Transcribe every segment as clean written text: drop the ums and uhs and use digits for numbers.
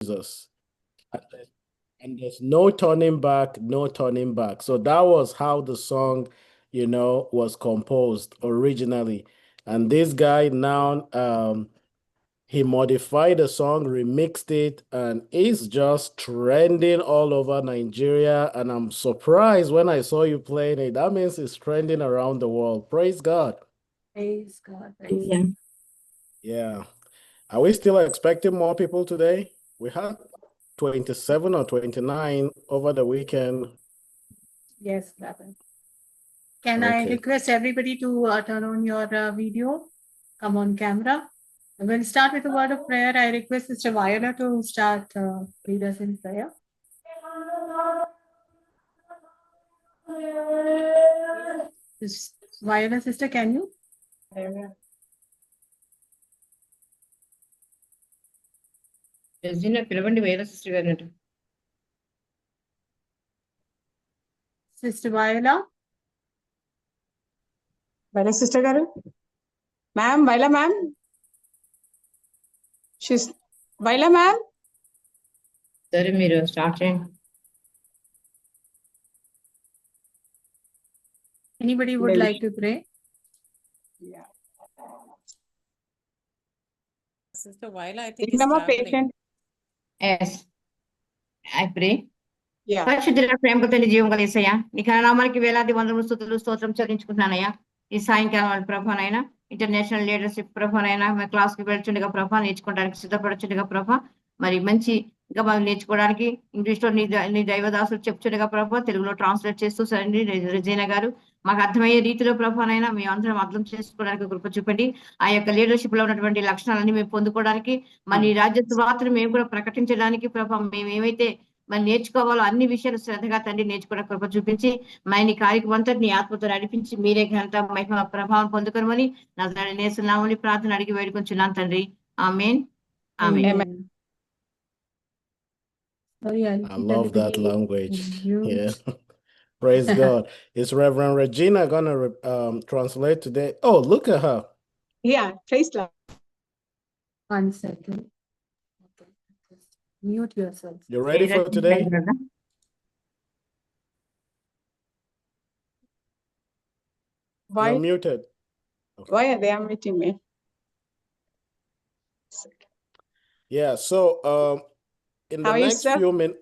Jesus. And there's no turning back, no turning back. So that was how the song, was composed originally. And this guy now, he modified the song, remixed it, and it's just trending all over Nigeria. And I'm surprised when I saw you playing it. That means it's trending around the world. Praise God. Praise God. Yeah. Yeah. Are we still expecting more people today? We had 27 or 29 over the weekend. Yes, brother. Can I Okay. request everybody to turn on your video? Come on camera. We'll start with a word of prayer. I request Sister Viola to start lead us in prayer. Viola, sister, can you? పిలవండి వేరే sister గారు. Sister Viola. Viola sister garu. Ma'am, Viola ma'am. She's Viola ma'am. సరే మీరు start చేయండి. Anybody would Maybe. like to pray? Yeah. Sister Viola, I think Ignama is traveling. patient. Yes. I pray. Yeah. పరిశుద్ధుల ప్రేమ తండ్రి జీవం గల యేసయ్యా నీకు నామానికి వేలాది వందలు స్తుతులు స్తోత్రం చెల్లించుకుంటున్నానయ్యా. ఈ సాయంకాలం ప్రభానైనా ఇంటర్నేషనల్ లీడర్షిప్ ప్రభానైనా మరి క్లాస్ కి వెళ్తుండగా ప్రభా నేర్చుకోవడానికి సిద్ధపడుచుండగా ప్రభా మరి మంచి ఇంకా మనం నేర్చుకోవడానికి ఇంగ్లీష్ లో నీ దైవదాసులు చెప్తుండగా ప్రభా తెలుగులో ట్రాన్స్లేట్ చేస్తూ సరే రిజైనా గారు మాకు అర్థమయ్యే రీతిలో ప్రభానైనా మేము అందరం అర్థం చేసుకోవడానికి కృప చూపండి. ఆ యొక్క లీడర్షిప్ లో ఉన్నటువంటి లక్షణాలన్నీ మేము పొందుకోవడానికి మరి రాజ్య సువార్తను మేము కూడా ప్రకటించడానికి ప్రభా మేము ఏమైతే మరి నేర్చుకోవాలో అన్ని విషయాలు శ్రద్ధగా తండ్రి నేర్చుకోవడం కృప చూపించి మరి కార్యక్రమం అంతటి నీ ఆత్మతో నడిపించి మీరే ఘనత మహిమ ప్రభావం పొందుకోమని నేస్తున్నామని ప్రార్థన అడిగి వేడుకొంచున్నాను తండ్రి. ఆమేన్. ఆమేన్. I love that language. Yeah. Praise God. Is Reverend Regina gonna translate today? Oh, look at her. Yeah, praise Lord. 1 second. Okay. Mute yourself. You ready for today? Why? You're muted. Okay. Why are they meeting me? Yeah, so in the How are you, next sir? few minutes,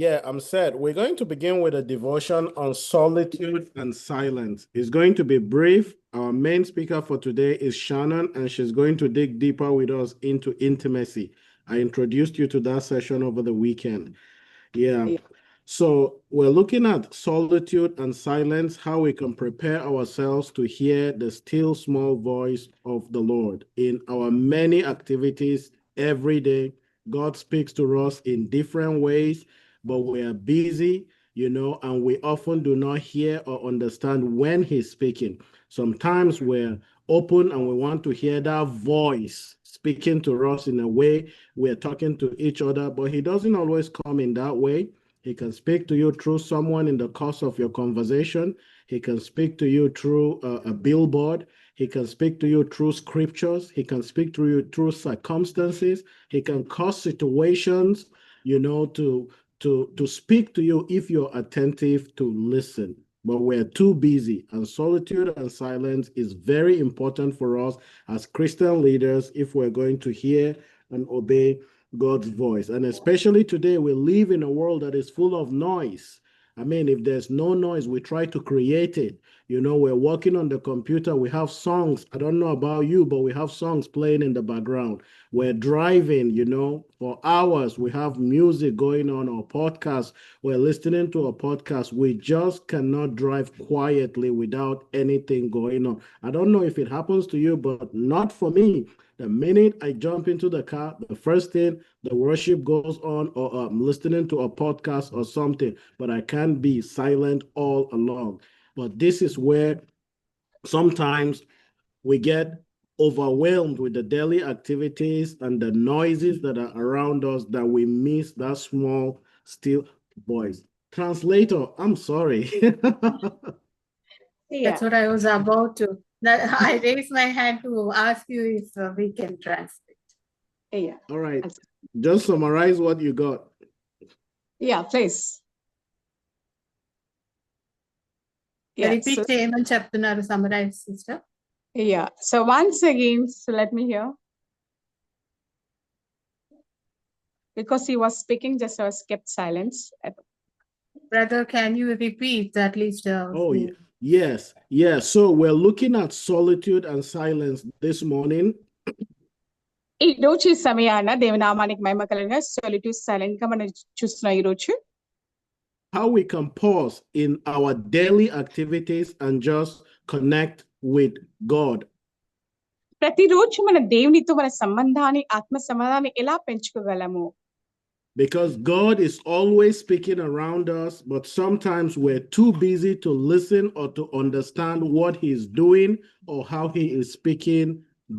yeah, I'm set. We're going to begin with a devotion on solitude and silence. It's going to be brief. Our main speaker for today is Shannon, and she's going to dig deeper with us into intimacy. I introduced you to that session over the weekend. Yeah. So we're looking at solitude and silence, how we can prepare ourselves to hear the still small voice of the Lord. In our many activities every day, God speaks to us in different ways, but we are busy, and we often do not hear or understand when he's speaking. Sometimes we're open and we want to hear that voice speaking to us in a way we're talking to each other, but he doesn't always come in that way. He can speak to you through someone in the course of your conversation. He can speak to you through a billboard. He can speak to you through scriptures. He can speak to you through circumstances. He can cause situations, to speak to you if you're attentive to listen. But we're too busy, and solitude and silence is very important for us as Christian leaders if we're going to hear and obey God's voice. And especially today, we live in a world that is full of noise. I mean, if there's no noise, we try to create it. We're working on the computer. We have songs. I don't know about you, but we have songs playing in the background. We're driving, for hours. We have music going on or podcasts. We're listening to a podcast. We just cannot drive quietly without anything going on. I don't know if it happens to you, but not for me. The minute I jump into the car, the first thing, the worship goes on, or I'm listening to a podcast or something, but I can't be silent all along. But this is where sometimes we get overwhelmed with the daily activities and the noises that are around us that we miss that small, still voice. Translator, I'm sorry. That's what I was about to. I raised my hand to ask you if we can translate. Yeah. All right. Just summarize what you got. Yeah, please. Yeah, repeat చేయమని చెప్తున్నారు, summarise sister. yeah. So once again, so let me hear. Because he was speaking, just I was kept silence. Brother, can you repeat at least? Oh, yes. So we're looking at solitude and silence this morning. ఈ రోజు ఈ సమయాన దేవనామానికి మహిమ కలుగును. Solitude silent గా మనం చూస్తున్నాం ఈ రోజు. How we can pause in our daily activities and just connect with God. ప్రతిరోజు మన దేవునితో మన సంబంధాన్ని, ఆత్మ సంబంధాన్ని ఎలా పెంచుకోగలము? Because God is always speaking around us, but sometimes we're too busy to listen or to understand what He's doing or how He is speaking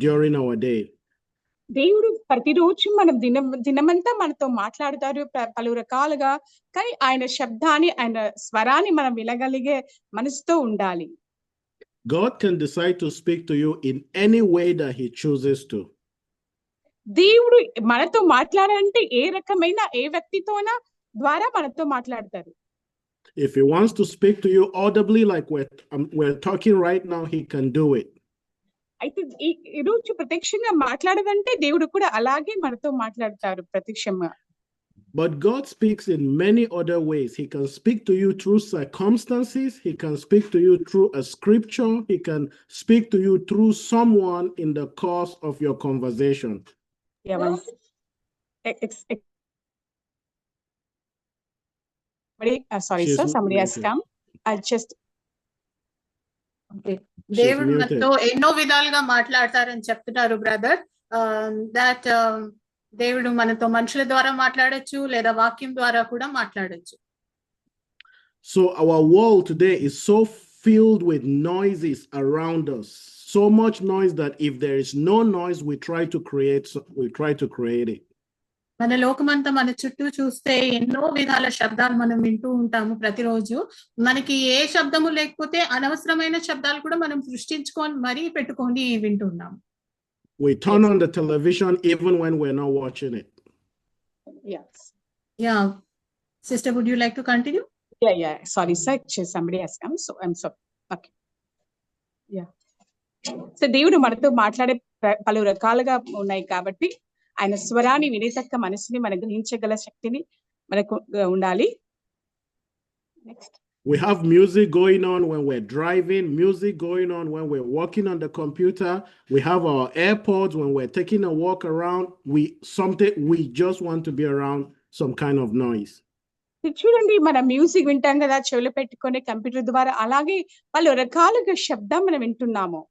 during our day. దేవుడు ప్రతిరోజు మనం దినమంతా మనతో మాట్లాడతారు పలు రకాలుగా, కానీ ఆయన శబ్దాన్ని, ఆయన స్వరాన్ని మనం వినగలిగే మనసుతో ఉండాలి. God can decide to speak to you in any way that He chooses to. దేవుడు మనతో మాట్లాడాలంటే ఏ రకమైన ఏ వ్యక్తితోనా ద్వారా మనతో మాట్లాడతారు. If He wants to speak to you audibly like we're talking right now, He can do it. అయితే ఈ రోజు ప్రత్యక్షంగా మాట్లాడదంటే దేవుడు కూడా అలాగే మనతో మాట్లాడతారు ప్రత్యక్షంగా. But God speaks in many other ways. He can speak to you through circumstances. He can speak to you through a scripture. He can speak to you through someone in the course of your conversation. Sorry, sir. Somebody has come. I'll just. Okay. దేవుడు మనతో ఎన్నో విధాలుగా మాట్లాడతారని చెప్తున్నారు brother. That దేవుడు మనతో మనుషుల ద్వారా మాట్లాడొచ్చు, లేదా వాక్యం ద్వారా కూడా మాట్లాడొచ్చు. So our world today is so filled with noises around us. So much noise that if there is no noise, we try to create it. మన లోకమంతా మన చుట్టూ చూస్తే ఎన్నో విధాల శబ్దాలు మనం వింటూ ఉంటాము ప్రతిరోజు. మనకి ఏ శబ్దము లేకపోతే అనవసరమైన శబ్దాలు కూడా మనం సృష్టించుకొని మరీ పెట్టుకొని వింటున్నాము. We turn on the television even when we're not watching it. Yes. Yeah. Sister, would you like to continue? Yeah. Sorry, sir. Somebody has come. So I'm sorry. Okay. Yeah. So దేవుడు మనతో మాట్లాడే పలు రకాలుగా ఉన్నాయి కాబట్టి ఆయన స్వరాన్ని వినేతక్క మనసుని మనం గ్రహించగల శక్తిని మనకు ఉండాలి. Next. We have music going on when we're driving, music going on when we're working on the computer. We have our AirPods when we're taking a walk around. We just want to be around some kind of noise. చూడండి, మన music వింటాం కదా చెవులు పెట్టుకొని computer ద్వారా, అలాగే పలు రకాలుగా శబ్దం మనం వింటున్నాము.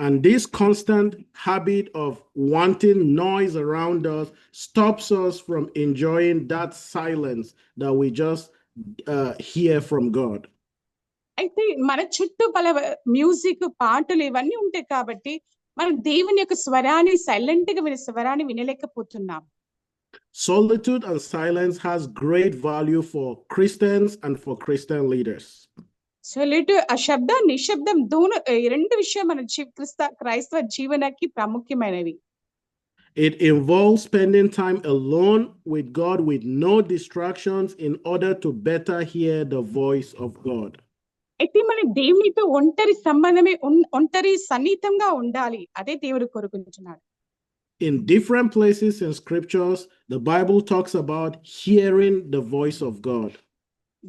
And this constant habit of wanting noise around us stops us from enjoying that silence that we just hear from God. అయితే మన చుట్టూ పల మ్యూజిక్, పాటలు ఇవన్నీ ఉంటాయి కాబట్టి మనం దేవుని యొక్క స్వరాన్ని సైలెంట్ గా స్వరాన్ని వినలేకపోతున్నాం. Solitude and silence has great value for Christians and for Christian leaders. సొలిట్యూడ్, ఆ శబ్దం నిశ్శబ్దం రెండు విషయం మన క్రైస్తవ జీవనకి ప్రాముఖ్యమైనవి. It involves spending time alone with God with no distractions in order to better hear the voice of God. అయితే మన దేవునితో ఒంటరి సంబంధమే, ఒంటరి సన్నిహితంగా ఉండాలి. అదే దేవుడు కోరుకుంటున్నాడు. In different places in scriptures, the Bible talks about hearing the voice of God.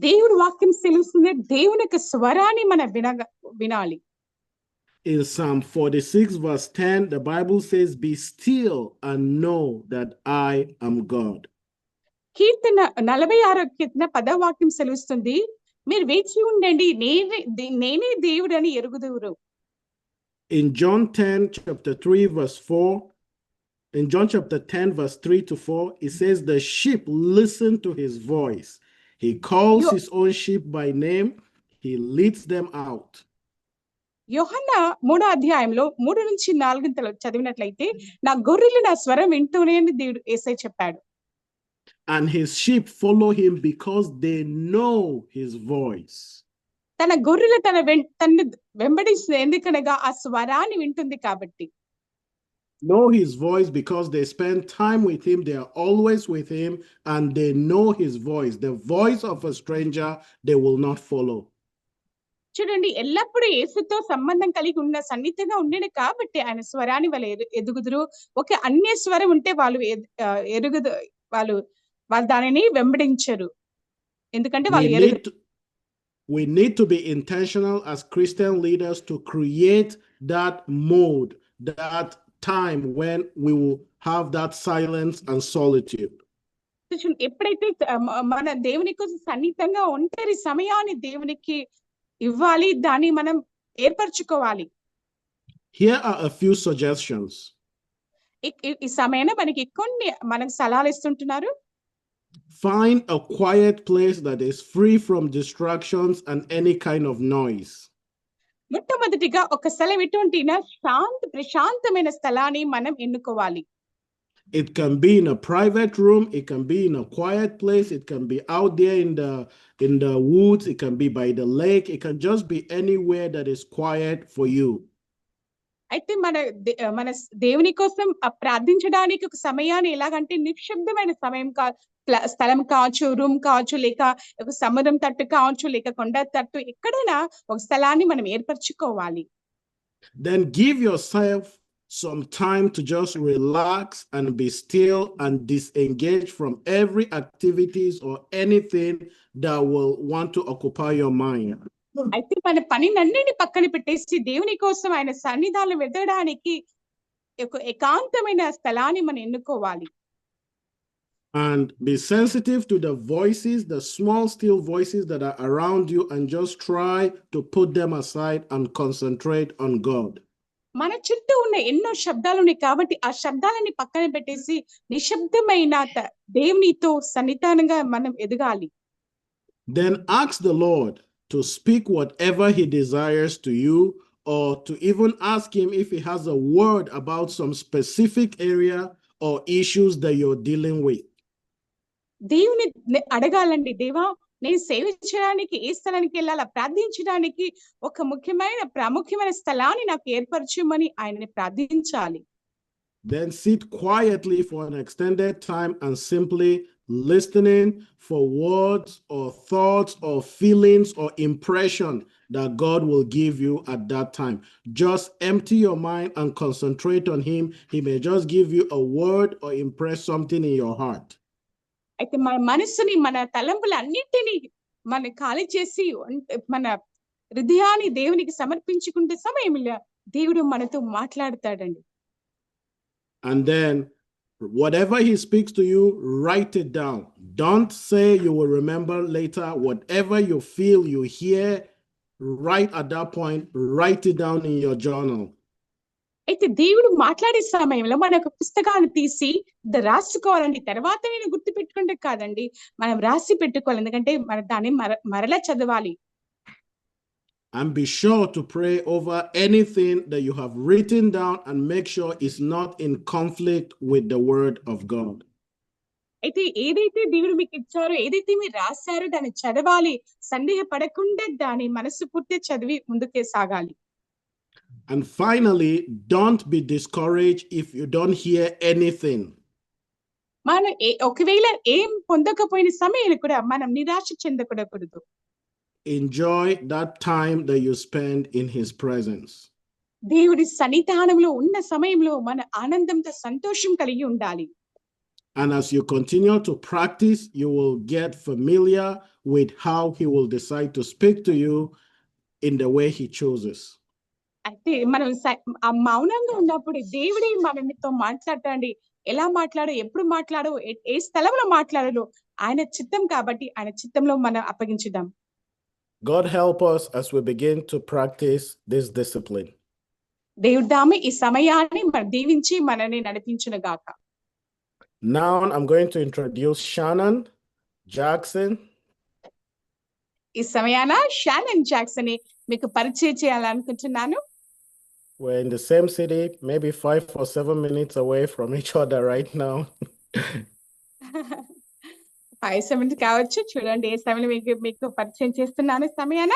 దేవుడు వాక్యం తెలుస్తుంది, దేవుని యొక్క స్వరాన్ని మనం వినాలి. In Psalm 46 verse 10, the Bible says, "Be still and know that I am God." కీర్తన 46 కీర్తన 10వ వాక్యం సెలవుస్తుంది, మీరు వేచి ఉండండి, నేనే దేవుడు అని ఎరుగుదురు. In John 10 chapter 3 verse 4, in John chapter 10 verse 3 to 4, it says, "The sheep listen to his voice. He calls his own sheep by name. He leads them out." Yohanna 3వ అధ్యాయంలో 3 నుంచి 4 చదివినట్లయితే, నా గొర్రెలు నా స్వరం వింటూనే అని దేవుడు యేసయ్య చెప్పాడు. And his sheep follow him because they know his voice. తన గొర్రెలు తన వెంబడిస్తుంది, ఎందుకనగా ఆ స్వరాన్ని వింటుంది కాబట్టి. know his voice because they spend time with him. They are always with him and they know his voice. The voice of a stranger, they will not follow. చూడండి, ఎల్లప్పుడూ యేసుతో సంబంధం కలిగి ఉన్న సన్నిహితంగా ఉండేది కాబట్టి ఆయన స్వరాన్ని వాళ్ళు ఎదుగుదురు. ఒక అన్య స్వరం ఉంటే వాళ్ళు వాళ్ళు దానిని వెంబడించరు, ఎందుకంటే వాళ్ళు we need to be intentional as Christian leaders to create that mode, that time when we will have that silence and solitude. ఎప్పుడైతే మన దేవుని కోసం సన్నిహితంగా ఒంటరి సమయాన్ని దేవునికి ఇవ్వాలి, దాన్ని మనం ఏర్పరచుకోవాలి. Here are a few suggestions. ఈ సమయంలో మనకి కొన్ని మనకు సలహాలు ఇస్తుంటున్నారు. Find a quiet place that is free from distractions and any kind of noise. మొట్టమొదటిగా ఒక స్థలం ఎటువంటి ప్రశాంతమైన స్థలాన్ని మనం ఎన్నుకోవాలి. It can be in a private room, it can be in a quiet place, it can be out there in the woods, it can be by the lake, it can just be anywhere that is quiet for you. అయితే మన దేవుని కోసం ప్రార్థించడానికి ఒక సమయాన్ని ఎలాగంటే నిశ్శబ్దమైన సమయం స్థలం కావచ్చు, రూమ్ కావచ్చు, లేక ఒక సముద్రం తట్టు కావచ్చు, లేక కొండ తట్టు, ఎక్కడైనా ఒక స్థలాన్ని మనం ఏర్పరచుకోవాలి. Then give yourself some time to just relax and be still and disengage from every activities or anything that will want to occupy your mind. అయితే మన పనినన్నిటిని పక్కన పెట్టేసి దేవుని కోసం ఆయన సన్నిధానం వెతకడానికి ఒక ఏకాంతమైన స్థలాన్ని మనం ఎన్నుకోవాలి. And be sensitive to the voices, the small still voices that are around you, and just try to put them aside and concentrate on God. మన చుట్టూ ఉన్న ఎన్నో శబ్దాలు ఉన్నాయి కాబట్టి ఆ శబ్దాలని పక్కన పెట్టేసి నిశ్శబ్దమైన దేవునితో సన్నిధానంగా మనం ఎదగాలి. Then ask the Lord to speak whatever he desires to you, or to even ask him if he has a word about some specific area or issues that you're dealing with. దేవుని అడగాలండి, దేవా నేను సేవ చేయడానికి ఏ స్థలానికి వెళ్ళాలా, ప్రార్థించడానికి ఒక ప్రాముఖ్యమైన స్థలాన్ని నాకు ఏర్పరచమని ఆయనని ప్రార్థించాలి. Then sit quietly for an extended time and simply listening for words or thoughts or feelings or impression that God will give you at that time. Just empty your mind and concentrate on him. He may just give you a word or impress something in your heart. అయితే మన మనసుని, మన తలంపులు అన్నిటినీ మన ఖాళీ చేసి మన హృదయాన్ని దేవునికి సమర్పించుకుంటే సమయంలో దేవుడు మనతో మాట్లాడతాడండి. And then whatever he speaks to you, write it down. Don't say you will remember later. Whatever you feel, you hear, right at that point, write it down in your journal. అయితే దేవుడు మాట్లాడే సమయంలో మన ఒక పుస్తకాన్ని తీసి రాసుకోవాలండి. తర్వాత నేను గుర్తు పెట్టుకుంటే కాదండి, మనం రాసి పెట్టుకోవాలి, ఎందుకంటే మన దాన్ని మరలా చదవాలి. And be sure to pray over anything that you have written down and make sure it's not in conflict with the word of God. అయితే ఏదైతే దేవుడు మీకు ఇచ్చారో, ఏదైతే మీరు రాశారో దాన్ని చదవాలి. సందేహపడకుండా దాన్ని మనసు పూర్తి చదివి ముందుకే సాగాలి. And finally, don't be discouraged if you don't hear anything. మనం ఒకవేళ ఏం పొందకపోయిన సమయంలో కూడా మనం నిరాశ చెందకూడదు. Enjoy that time that you spend in his presence. దేవుడి సన్నిధానంలో ఉన్న సమయంలో మన ఆనందంతో సంతోషం కలిగి ఉండాలి. And as you continue to practice, you will get familiar with how he will decide to speak to you in the way he chooses. అయితే మనం ఆ మౌనంగా ఉన్నప్పుడు దేవుడే మనతో మాట్లాడతాండి. ఎలా మాట్లాడో, ఎప్పుడు మాట్లాడో, ఏ స్థలంలో మాట్లాడో ఆయన చిత్తం కాబట్టి ఆయన చిత్తంలో మనం అప్పగించుదాం. God help us as we begin to practice this discipline. దేవుడు దామి ఈ సమయాన్ని మనం దీవించి మనని నడిపించును గాక. Now I'm going to introduce Shannon Jackson. ఈ సమయాన షానన్ జాక్సన్ ని మీకు పరిచయం చేయాలనుకుంటున్నాను. We're in the same city, maybe 5 or 7 minutes away from each other right now. 5 minutes కావచ్చు. చూడండి ఏ సమయంలో మీకు పరిచయం చేస్తున్నాను సమయాన.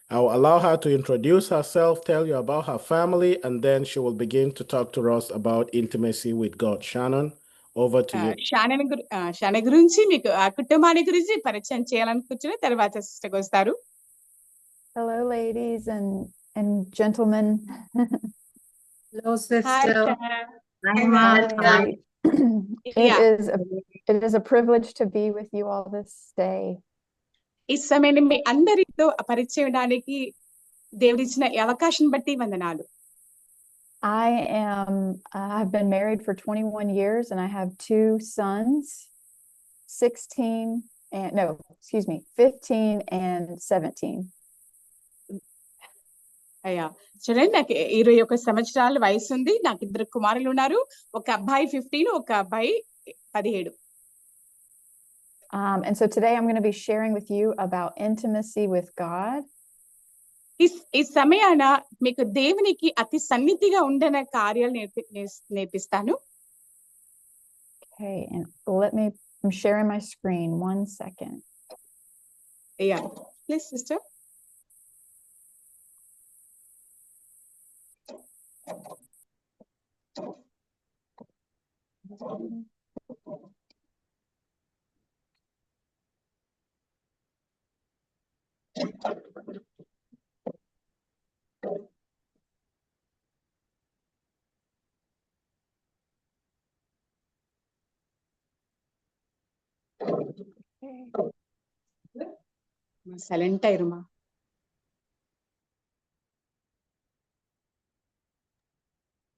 I'll allow her to introduce herself, tell you about her family, and then she will begin to talk to us about intimacy with God. Shannon, over to you. షాన గురించి మీకు ఆ కుటుంబాన్ని గురించి పరిచయం చేయాలనుకుంటున్న తర్వాత సిస్టర్ వస్తారు. Hello, ladies and gentlemen. Hello, sister. Hi. It is a privilege to be with you all this day. ఈ సమయాన్ని మీ అందరితో పరిచయడానికి దేవుడిచ్చిన అవకాశం బట్టి వందనాలు. I've been married for 21 years and I have 2 sons, 15 and 17. అయ్యా చూడండి, నాకు 21 సంవత్సరాల వయసు ఉంది. నాకు 2 కుమారులు ఉన్నారు. ఒక అబ్బాయి 15, ఒక అబ్బాయి 17. And so today I'm going to be sharing with you about intimacy with God. ఈ సమయాన మీకు దేవునికి అతి సన్నిధిగా ఉండే కార్యాలు నేర్పిస్తాను. Okay, and I'm sharing my screen. 1 second. Yeah, please, sister. Silent iruma.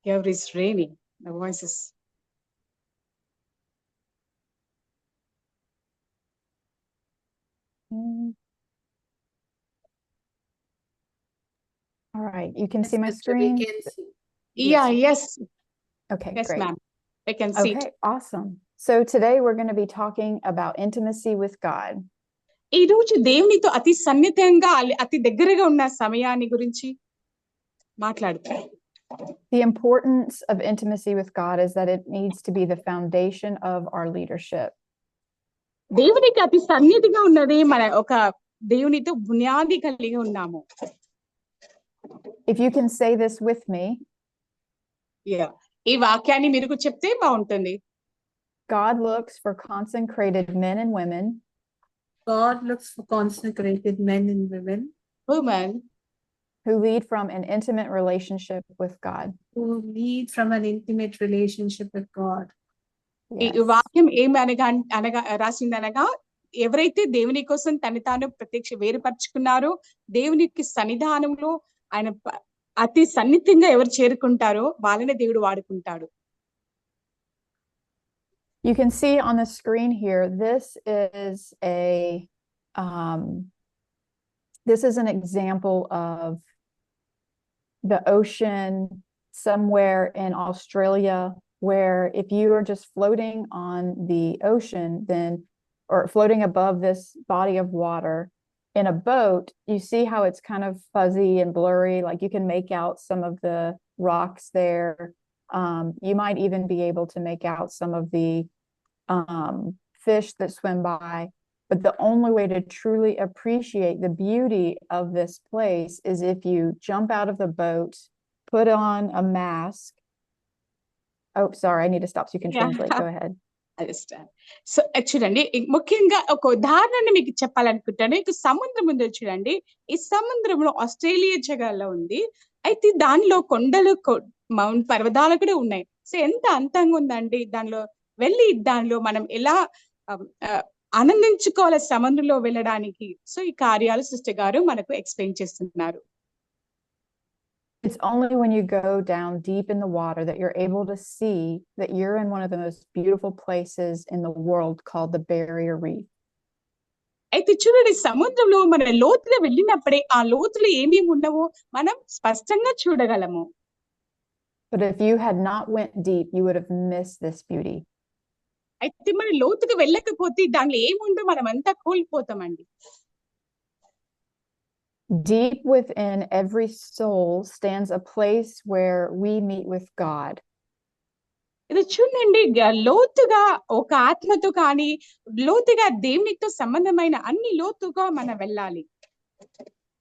Here is raining. The voice is. All right, you can see my screen. Yeah, yes. Okay, yes, great. ma'am. I can see. Okay, awesome. So today we're going to be talking about intimacy with God. ఈ రోజు దేవునితో అతి సన్నిహితంగా అతి దగ్గరగా ఉన్న సమయాన్ని గురించి మాట్లాడుతాం. The importance of intimacy with God is that it needs to be the foundation of our leadership. దేవునికి అతి సన్నిహితంగా ఉన్నది మన ఒక దేవునితో బునియాది కలిగి ఉన్నాము. If you can say this with me. Yeah. ఈ వాక్యాన్ని మీరు చెప్తే బాగుంటుంది. God looks for consecrated men and women. God looks for consecrated men and women who lead from an intimate relationship with God. Who lead from an intimate relationship with God. Yes. ఈ వాక్యం ఏమనగా రాసిందనగా ఎవరైతే దేవుని కోసం తను తాను వేరుపరుచుకున్నారో, దేవునికి సన్నిధానంలో ఆయన అతి సన్నిహితంగా ఎవరు చేరుకుంటారో వాళ్ళనే దేవుడు వాడుకుంటాడు. You can see on the screen here, this is an example of the ocean somewhere in Australia, where if you are just floating on the ocean, or floating above this body of water in a boat, you see how it's kind of fuzzy and blurry, like you can make out some of the rocks there. You might even be able to make out some of the fish that swim by. But the only way to truly appreciate the beauty of this place is if you jump out of the boat, put on a mask. Oh, sorry, I need to stop so you can translate. Go ahead. So చూడండి, ముఖ్యంగా ఒక ఉదాహరణ మీకు చెప్పాలనుకుంటాను. ఇక సముద్రం ఉంది చూడండి. ఈ సముద్రంలో ఆస్ట్రేలియా జగాల్లో ఉంది. అయితే దానిలో కొండలు పర్వతాలు కూడా ఉన్నాయి. సో ఎంత అందంగా ఉందండి. దానిలో మనం ఎలా ఆనందించుకోవాలి సముద్రంలో వెళ్ళడానికి. సో ఈ కార్యాలు సిస్టర్ గారు మనకు ఎక్స్ప్లెయిన్ చేస్తున్నారు. It's only when you go down deep in the water that you're able to see that you're in one of the most beautiful places in the world called the Barrier Reef. అయితే చూడండి, సముద్రంలో మన లోతుగా వెళ్ళినప్పుడే ఆ లోతులు ఏమేమి ఉన్నావో మనం స్పష్టంగా చూడగలము. But if you had not went deep, you would have missed this beauty. అయితే మన లోతుగా వెళ్ళకపోతే దానిలో ఏముందో మనం అంతా కోల్పోతామండి. Deep within every soul stands a place where we meet with God. ఇది చూడండి, లోతుగా ఒక ఆత్మతో కానీ లోతుగా దేవునితో సంబంధమైన అన్ని లోతుగా మనం వెళ్ళాలి.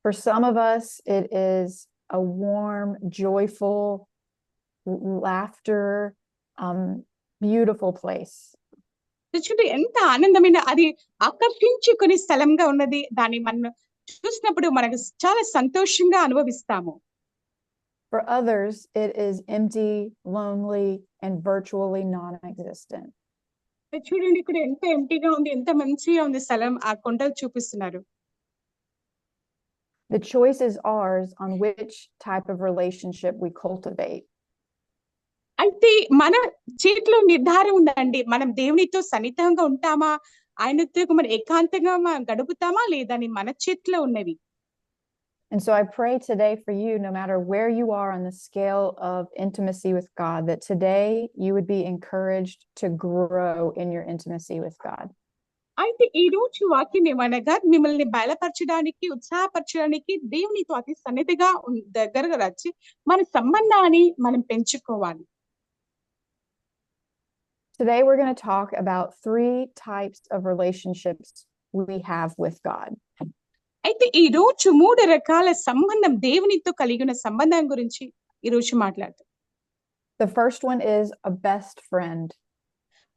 For some of us, it is a warm, joyful, laughter, beautiful place. చూడు ఎంత ఆనందమైన, అది ఆకర్షించుకునే స్థలంగా ఉన్నది. దాన్ని మనం చూసినప్పుడు మనకు చాలా సంతోషంగా అనుభవిస్తాము. For others, it is empty, lonely, and virtually non-existent. చూడండి ఇక్కడ ఎంత ఎంటీగా ఉంది, ఎంత మంచిగా ఉంది స్థలం. ఆ కొండలు చూపిస్తున్నారు. The choice is ours on which type of relationship we cultivate. అయితే మన చేతిలో నిర్ధారణ ఉందండి. మనం దేవునితో సన్నిహితంగా ఉంటామా, ఆయనతో మనం ఏకాంతంగా గడుపుతామా లేదని మన చేతిలో ఉన్నవి. And so I pray today for you, no matter where you are on the scale of intimacy with God, that today you would be encouraged to grow in your intimacy with God. అయితే ఈ రోజు వాక్యం ఏమనగా మిమ్మల్ని బయలుపరచడానికి, ఉత్సాహపరచడానికి, దేవునితో అతి సన్నిధిగా దగ్గరగా వచ్చి మన సంబంధాన్ని మనం పెంచుకోవాలి. Today we're going to talk about 3 types of relationships we have with God. అయితే ఈ రోజు 3 రకాల సంబంధం, దేవునితో కలిగిన సంబంధం గురించి ఈ రోజు మాట్లాడతాం. The first one is a best friend.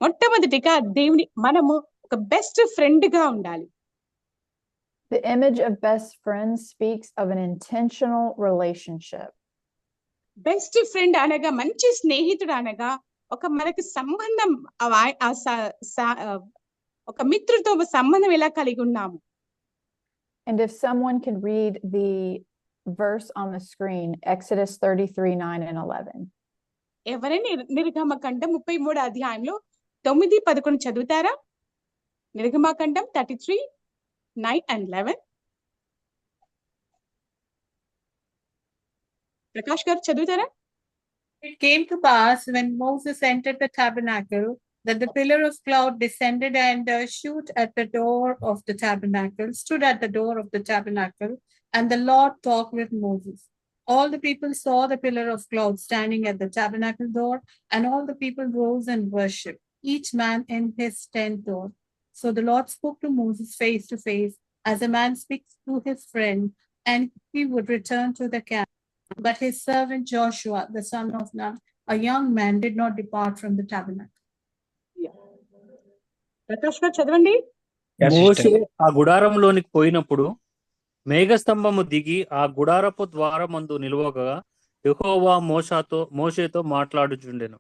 మొట్టమొదటిగా మనము ఒక బెస్ట్ ఫ్రెండ్ గా ఉండాలి. The image of best friend speaks of an intentional relationship. Best friend అనగా మంచి స్నేహితుడు అనగా ఒక మనకి సంబంధం, ఒక మిత్రుతో సంబంధం ఎలా కలిగి ఉన్నాము. And if someone can read the verse on the screen, Exodus 33:9 and 11. ఎవరైనా నిర్గమకాండం 33 అధ్యాయంలో 9, 11 చదువుతారా? నిర్గమకాండం 33:9 and 11. ప్రకాష్ గారు చదువుతారా? It came to pass when Moses entered the tabernacle that the pillar of cloud descended and stood at the door of the tabernacle, and the Lord talked with Moses. All the people saw the pillar of cloud standing at the tabernacle door, and all the people rose and worshipped, each man in his tent door. So the Lord spoke to Moses face to face, as a man speaks to his friend, and he would return to the camp. But his servant Joshua, the son of Nun, a young man, did not depart from the tabernacle. Prakash గారు చదవండి. మోషే ఆ గుడారంలోనికి పోయినప్పుడు మేఘస్తంభము దిగి ఆ గుడారపు ద్వారమందు నిలువగా యెహోవా మోషేతో మాట్లాడుచుండెను.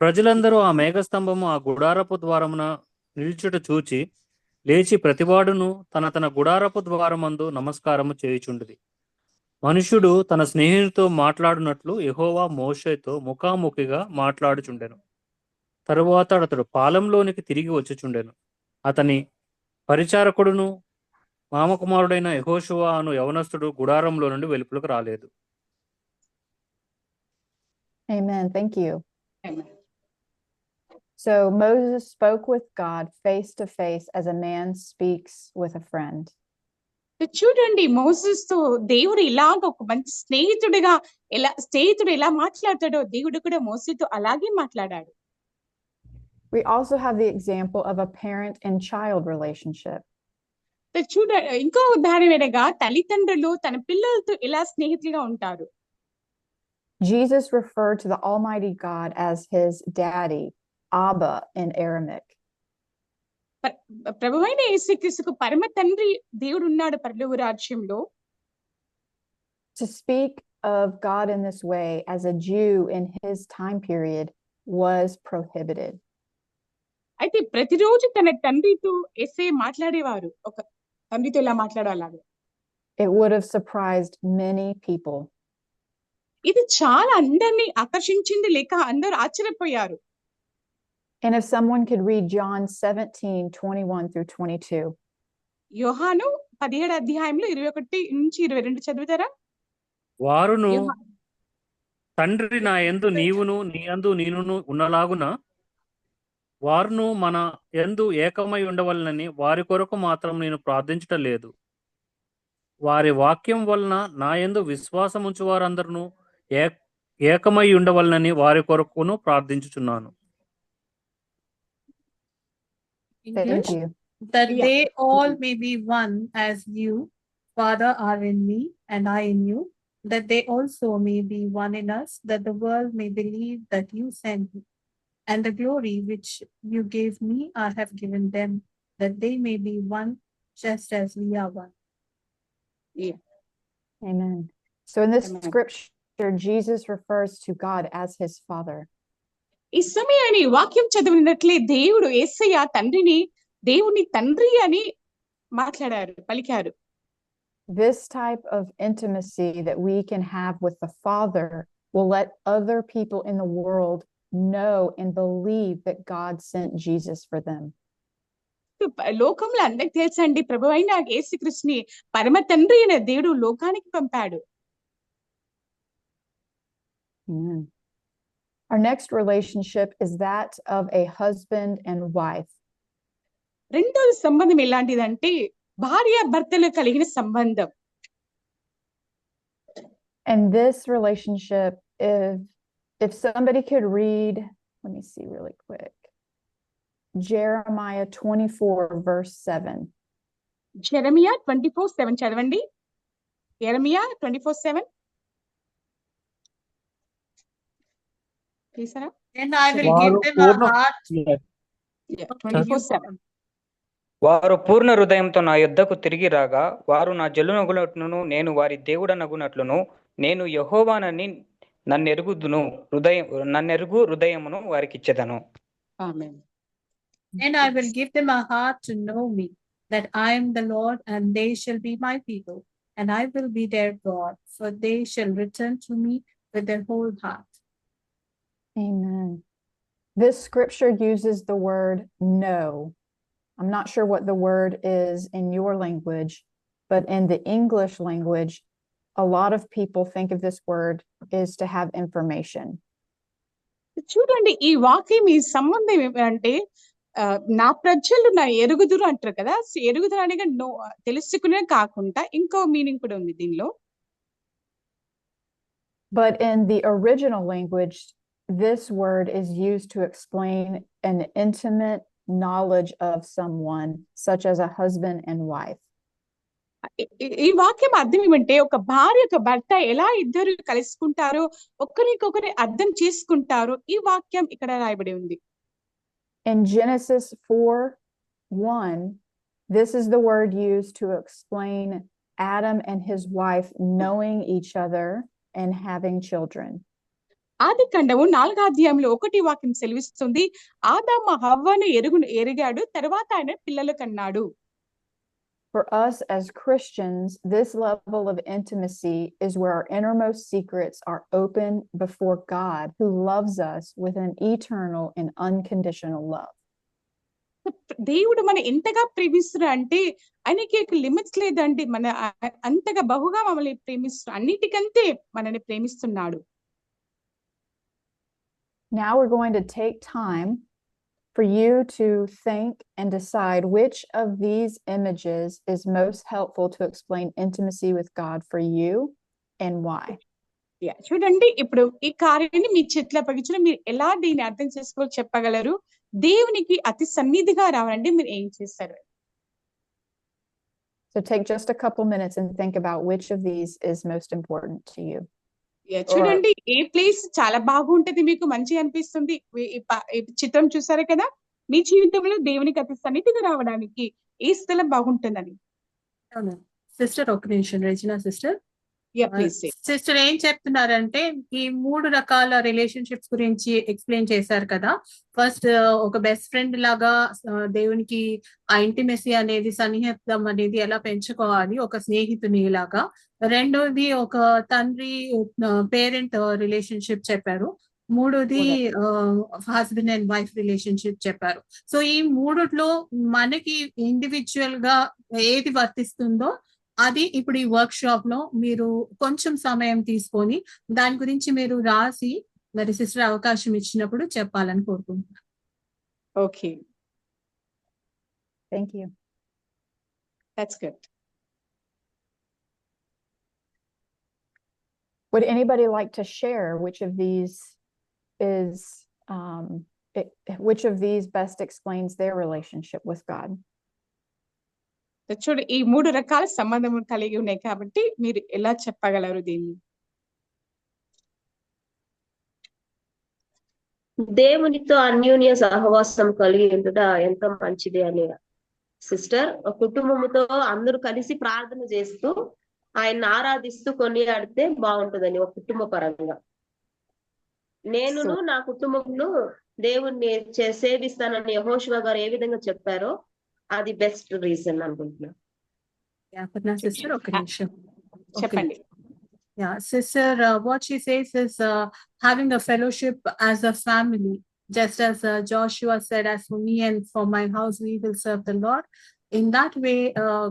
ప్రజలందరూ ఆ మేఘస్తంభము ఆ గుడారపు ద్వారమున నిల్చుట చూచి లేచి ప్రతివాడును తన గుడారపు ద్వారమందు నమస్కారము చేయుచుండిరి. మనుష్యుడు తన స్నేహితుడితో మాట్లాడునట్లు యెహోవా మోషేతో ముఖాముఖిగా మాట్లాడుచుండెను. తరువాత అతడు పాలెంలోనికి తిరిగి వచ్చుచుండెను. అతని పరిచారకుడును మామకుమారుడైన యెహోషువ అను యవనస్తుడు గుడారంలో నుండి వెలుపలకు రాలేదు. Amen. Thank you. Amen. So Moses spoke with God face to face as a man speaks with a friend. చూడండి, మోసెస్ తో దేవుడు ఇలాగ ఒక మంచి స్నేహితుడు ఎలా మాట్లాడతాడో దేవుడు కూడా మోసేతో అలాగే మాట్లాడాడు. We also have the example of a parent and child relationship. ఇంకో ఉదాహరణగా తల్లిదండ్రులు తన పిల్లలతో ఎలా స్నేహితులుగా ఉంటారు. Jesus referred to the Almighty God as his daddy, Abba in Aramaic. ప్రభువైన యేసుక్రీస్తుకు పరమ తండ్రి దేవుడు ఉన్నాడు పరలోక రాజ్యంలో. To speak of God in this way as a Jew in his time period was prohibited. అయితే ప్రతిరోజు తన తండ్రితో యేసయ్య మాట్లాడేవారు. ఒక తండ్రితో ఇలా మాట్లాడాలి. It would have surprised many people. ఇది చాలా అందరినీ ఆకర్షించింది, లేక అందరూ ఆశ్చర్యపోయారు. And if someone could read John 17:21 through 22. యోహాను 17 అధ్యాయంలో 21 నుంచి 22 చదువుతారా? వారును తండ్రి నా యందు నీవును నీ యందు నేనును ఉన్నలాగున వారును మన యందు ఏకమై ఉండవలనని వారి కొరకు మాత్రం నేను ప్రార్థించటం లేదు. వారి వాక్యం వలన నా యందు విశ్వాసముంచు వారందరూ ఏకమై ఉండవలనని వారి కొరకును ప్రార్థించుచున్నాను. Thank you. That they all may be one as you, Father, are in me, and I in you, that they also may be one in us, that the world may believe that you sent me. And the glory which you gave me, I have given them, that they may be one, just as we are one. Yeah. Amen. So in this Amen. scripture, Jesus refers to God as his Father. ఈ సమయాన్ని వాక్యం చదివినట్లే దేవుడు యేసయ్య తండ్రిని దేవుని తండ్రి అని పలికారు. This type of intimacy that we can have with the Father will let other people in the world know and believe that God sent Jesus for them. లోకంలో అందరికి తెలుసండి, ప్రభు అయిన యేసుక్రీస్తుని పరమ తండ్రి అయిన దేవుడు లోకానికి పంపాడు. Amen. Our next relationship is that of a husband and wife. రెండవ సంబంధం ఎలాంటిదంటే భార్య భర్తలు కలిగిన సంబంధం. And this relationship, if somebody could read, let me see really quick. Jeremiah 24 verse 7. Jeremiah 24:7 చదవండి. Jeremiah 24:7. తీసారా? Then I will give them a heart. 24:7. వారు పూర్ణ హృదయంతో నా యొద్దకు తిరిగి రాగా, వారు నా జల్లునగునట్లును నేను వారి దేవుడనగునట్లును నేను యెహోవానని నన్నెరుగు హృదయమును వారికిచ్చెదను. Amen. Then I will give them a heart to know me, that I am the Lord, and they shall be my people, and I will be their God, for they shall return to me with their whole heart. Amen. This scripture uses the word know. I'm not sure what the word is in your language, but in the English language, a lot of people think of this word is to have information. చూడండి, ఈ వాక్యం ఈ సంబంధం ఏమంటే నా ప్రజలు నా ఎరుగుదురు అంటారు కదా. ఎరుగుదురు అనగా తెలుసుకునే కాకుండా ఇంకో మీనింగ్ కూడా ఉంది దీనిలో. But in the original language, this word is used to explain an intimate knowledge of someone, such as a husband and wife. ఈ వాక్యం అర్థం ఏమంటే ఒక భార్య ఒక భర్త ఎలా ఇద్దరు కలుసుకుంటారో, ఒకరికొకరు అర్థం చేసుకుంటారో ఈ వాక్యం ఇక్కడ రాయబడి ఉంది. In Genesis 4:1, this is the word used to explain Adam and his wife knowing each other and having children. ఆదికాండము 4వ అధ్యాయంలో 1 వాక్యం సెలవిస్తుంది, ఆదాము హవ్వను ఎరిగాడు, తర్వాత ఆయన పిల్లలు కన్నాడు. For us as Christians, this level of intimacy is where our innermost secrets are open before God, who loves us with an eternal and unconditional love. దేవుడు మన ఎంతగా ప్రేమిస్తున్నా అంటే ఆయనకి లిమిట్స్ లేదండి. మన అంతగా బహుగా మమ్మల్ని ప్రేమిస్తున్నా, అన్నిటికంటే మనల్ని ప్రేమిస్తున్నాడు. Now we're going to take time for you to think and decide which of these images is most helpful to explain intimacy with God for you and why. చూడండి, ఇప్పుడు ఈ కార్యాన్ని మీ చేతిలో పగించిన మీరు ఎలా దీన్ని అర్థం చేసుకోవాలి చెప్పగలరు? దేవునికి అతి సన్నిధిగా రావాలంటే మీరు ఏం చేస్తారు? So take just a couple minutes and think about which of these is most important to you. చూడండి, ఏ ప్లేస్ చాలా బాగుంటది, మీకు మంచిగా అనిపిస్తుంది, ఈ చిత్రం చూసారు కదా, మీ జీవితంలో దేవునికి అతి సన్నిధిగా రావడానికి ఏ స్థలం బాగుంటుందని. సిస్టర్ ఒక నిమిషం, రెజినా సిస్టర్. ప్లీజ్. సిస్టర్ ఏం చెప్తున్నారంటే ఈ 3 రకాల రిలేషన్షిప్స్ గురించి ఎక్స్ప్లెయిన్ చేశారు కదా. ఫస్ట్ ఒక బెస్ట్ ఫ్రెండ్ లాగా దేవునికి ఆ ఇంటిమెసీ అనేది, సన్నిహితం అనేది ఎలా పెంచుకోవాలి ఒక స్నేహితుని లాగా. రెండోది ఒక తండ్రి పేరెంట్ రిలేషన్షిప్ చెప్పారు. మూడోది హస్బెండ్ అండ్ వైఫ్ రిలేషన్షిప్ చెప్పారు. సో ఈ మూడిట్లో మనకి ఇండివిజువల్ గా ఏది వర్తిస్తుందో అది ఇప్పుడు ఈ వర్క్ షాప్ లో మీరు కొంచెం సమయం తీసుకొని దాని గురించి మీరు రాసి మరి సిస్టర్ అవకాశం ఇచ్చినప్పుడు చెప్పాలని కోరుకుంటున్నాను. Okay, Thank you. That's good. Would anybody like to share which of these is which of these best explains their relationship with God? చూడు ఈ 3 రకాల సంబంధం కలిగి ఉన్నాయి కాబట్టి మీరు ఎలా చెప్పగలరు దీన్ని? దేవునితో అన్యోన్య సహవాసం కలిగి ఉండుట ఎంత మంచిది అని సిస్టర్. కుటుంబంతో అందరూ కలిసి ప్రార్థన చేస్తూ ఆయన్ని ఆరాధిస్తూ కొనియాడితే బాగుంటుందని ఒక కుటుంబ పరంగా. నేను నా కుటుంబంలో దేవుణ్ణి సేవిస్తానని యెహోషువ గారు ఏ విధంగా చెప్పారో అది బెస్ట్ రీజన్ అనుకుంటున్నాను. సిస్టర్ ఒక నిమిషం చెప్పండి. Yeah, sister, what she says is having a fellowship as a family, just as Joshua said, as for me and for my house, we will serve the Lord. In that way,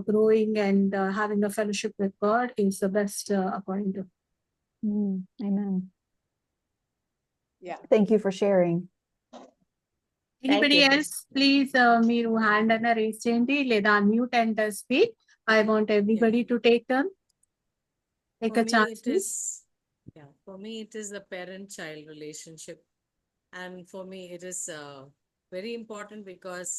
growing and having a fellowship with God is the best according to. Amen. Yeah. Thank you for sharing. Anybody else, please, మీరు hand and raise చేయండి లేదా unmute and speak. I want everybody to take turn. Take a chance. For me, it is the parent-child relationship. And for me, it is very important because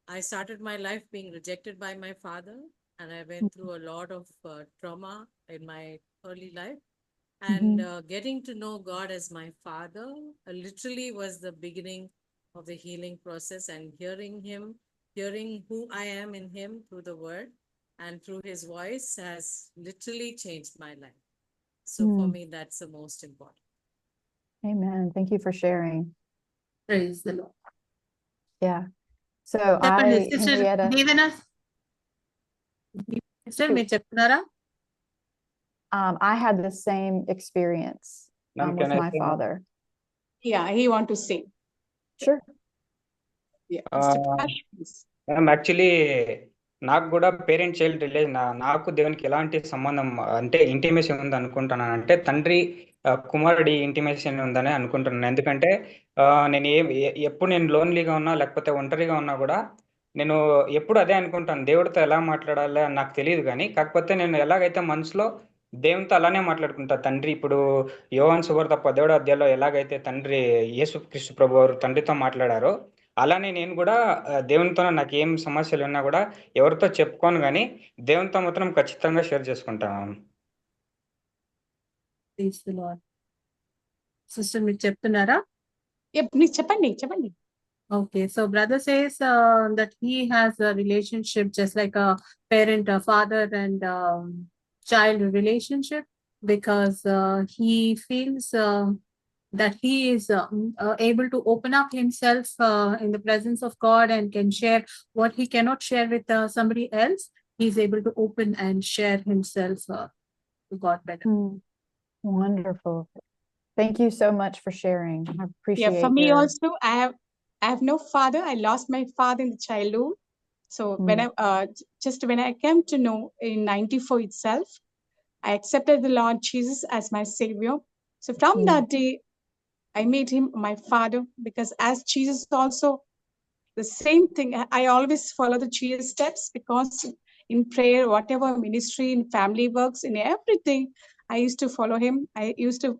I started my life being rejected by my father, and I went through a lot of trauma in my early life. And getting to know God as my father literally was the beginning of the healing process, and hearing who I am in him through the word and through his voice has literally changed my life. So for me, that's the most important. Amen. Thank you for sharing. Praise the Lord. Yeah. So Sister Henrietta, Devana, sister, మీరు చెప్తున్నారా? I had the same experience with my father. Yeah, he want to say. Sure. Yeah. Mr. Prakash, please. Actually నాకు కూడా parent child relation నాకు దేవునికి ఎలాంటి సంబంధం అంటే intimation ఉంది అనుకుంటున్నాను అంటే తండ్రి కుమారుడి ఇంటిమేషన్ ఉందని అనుకుంటున్నాను. ఎందుకంటే నేను ఎప్పుడు నేను లోన్లీగా ఉన్నా లేకపోతే ఒంటరిగా ఉన్నా కూడా నేను ఎప్పుడు అదే అనుకుంటాను, దేవుడితో ఎలా మాట్లాడాలి అని నాకు తెలియదు. కానీ కాకపోతే నేను ఎలాగైతే మనసులో దేవునితో అలానే మాట్లాడుకుంటా. తండ్రి ఇప్పుడు యోహాను సువార్త 10వ అధ్యాయంలో ఎలాగైతే తండ్రి యేసుక్రీస్తు ప్రభు వారు తండ్రితో మాట్లాడారో అలానే నేను కూడా దేవునితో నాకు ఏం సమస్యలు ఉన్నా కూడా ఎవరితో చెప్పుకోను, కానీ దేవునితో మాత్రం ఖచ్చితంగా షేర్ చేసుకుంటాను. సిస్టర్ మీరు చెప్తున్నారా? చెప్పండి. Okay, so brother says that he has a relationship just like a parent, a father and child relationship, because he feels that he is able to open up himself in the presence of God and can share what he cannot share with somebody else. He's able to open and share himself to God better. Wonderful. Thank you so much for sharing. I appreciate for me also, I have no father. I lost my father in the childhood. So when I came to know in 94 itself, I accepted the Lord Jesus as my savior. So from that day, I made him my father, because as Jesus also, the same thing, I always follow the Jesus steps, because in prayer, whatever ministry, in family works, in everything, I used to follow him. I used to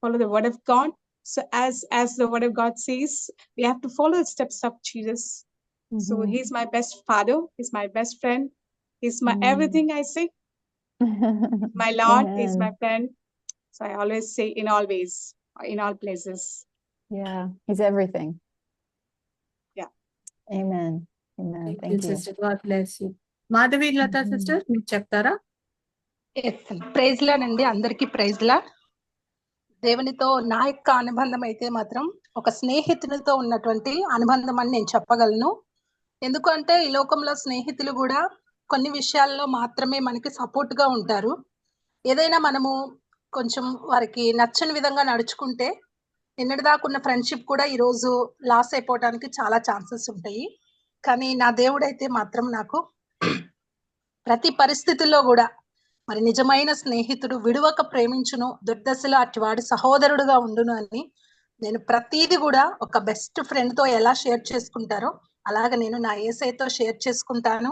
follow the word of God. So as the word of God says, we have to follow the steps of Jesus. So he's my best father. He's my best friend. He's my everything, I say. My Lord is my friend. So I always say in all ways, in all places. Yeah, he's everything. Yeah. Amen. Thank you. Sister, God bless you. Madhavi Lata sister, మీరు చెప్తారా? Praise lord అండి, అందరికీ praise lord. దేవునితో నా యొక్క అనుబంధం అయితే మాత్రం ఒక స్నేహితునితో ఉన్నటువంటి అనుబంధం అని నేను చెప్పగలను. ఎందుకంటే ఈ లోకంలో స్నేహితులు కూడా కొన్ని విషయాల్లో మాత్రమే మనకి సపోర్ట్ గా ఉంటారు. ఏదైనా మనము కొంచెం వారికి నచ్చని విధంగా నడుచుకుంటే నిన్నటిదాకున్న ఫ్రెండ్షిప్ కూడా ఈరోజు లాస్ అయిపోవడానికి చాలా ఛాన్సెస్ ఉంటాయి. కానీ నా దేవుడైతే మాత్రం నాకు ప్రతి పరిస్థితుల్లో కూడా మరి నిజమైన స్నేహితుడు విడువక ప్రేమించును, దుర్దశలో అటివాడు సహోదరుడుగా ఉండును అని నేను ప్రతిదీ కూడా ఒక బెస్ట్ ఫ్రెండ్ తో ఎలా షేర్ చేసుకుంటారో అలాగే నేను నా యేసయ్యతో షేర్ చేసుకుంటాను.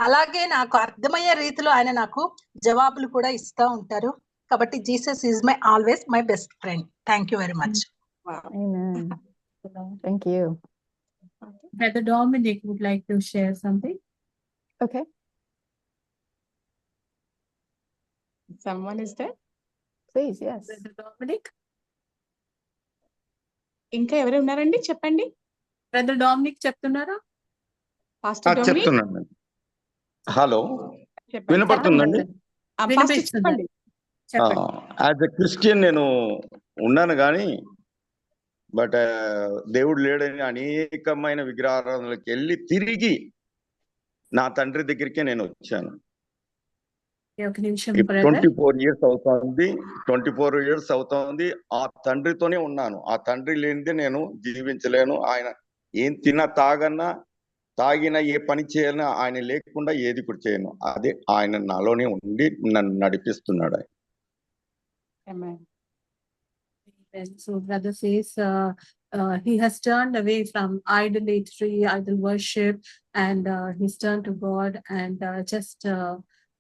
అలాగే నాకు అర్థమయ్యే రీతిలో ఆయన నాకు జవాబులు కూడా ఇస్తూ ఉంటారు. కాబట్టి Jesus is my always my best friend. Thank you very much. Amen. Thank you. Brother Dominic would like to share something. Okay. someone is there? Please, yes. Brother Dominic. ఇంకా ఎవరు ఉన్నారండి చెప్పండి. బ్రదర్ డామినిక్ చెప్తున్నారా? Pastor Dominic చెప్తున్నాను. Hello, చెప్పండి. వినపడుతుందండి? Pastor చెప్పండి. As a Christian నేను ఉన్నాను కానీ బట్ దేవుడు లేడని అనేకమైన విగ్రహారాధనలకు వెళ్ళి తిరిగి నా తండ్రి దగ్గరికే నేను వచ్చాను. 24 years అవుతుంది. 24 years అవుతుంది. ఆ తండ్రితోనే ఉన్నాను. ఆ తండ్రి లేనిదే నేను జీవించలేను. ఆయన ఏం తాగిన ఏ పని చేయాలన్నా ఆయన లేకుండా ఏది కూడా చేయను. అదే ఆయన నాలోనే ఉండి నన్ను నడిపిస్తున్నాడు. So brother says he has turned away from idolatry, idol worship, and he's turned to God, and just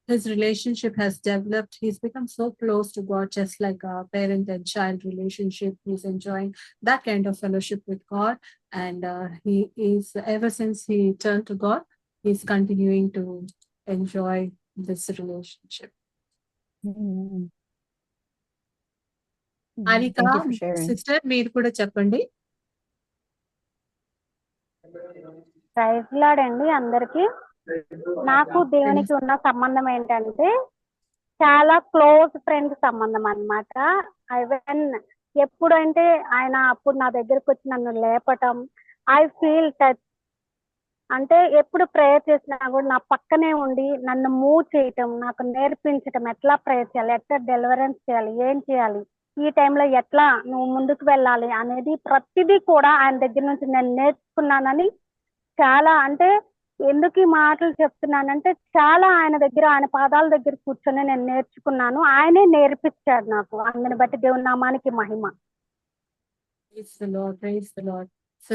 his relationship has developed. He's become so close to God, just like a parent and child relationship. He's enjoying that kind of fellowship with God, and he is, ever since he turned to God, he's continuing to enjoy this relationship. Anika, sister, మీరు కూడా చెప్పండి. Praise lord అండి అందరికి. నాకు దేవునికి ఉన్న సంబంధం ఏంటంటే చాలా క్లోజ్ ఫ్రెండ్ సంబంధం అన్నమాట. ఈవెన్ ఎప్పుడంటే ఆయన అప్పుడు నా దగ్గరకు వచ్చి నన్ను లేపటం, ఐ ఫీల్ టచ్. అంటే ఎప్పుడు ప్రేయర్ చేసినా కూడా నా పక్కనే ఉండి నన్ను మూవ్ చేయటం, నాకు నేర్పించటం, ఎట్లా ప్రేయర్ చేయాలి, ఎట్లా డెలివరెన్స్ చేయాలి, ఏం చేయాలి, ఈ టైంలో ఎట్లా నువ్వు ముందుకు వెళ్ళాలి అనేది ప్రతిదీ కూడా ఆయన దగ్గర నుంచి నేను నేర్చుకున్నానని చాలా, అంటే ఎందుకు ఈ మాటలు చెప్తున్నానంటే చాలా ఆయన దగ్గర, ఆయన పాదాల దగ్గర కూర్చొని నేను నేర్చుకున్నాను. ఆయనే నేర్పించాడు నాకు. అందుని బట్టి దేవుని నామానికి మహిమ. Praise the Lord, praise the Lord. So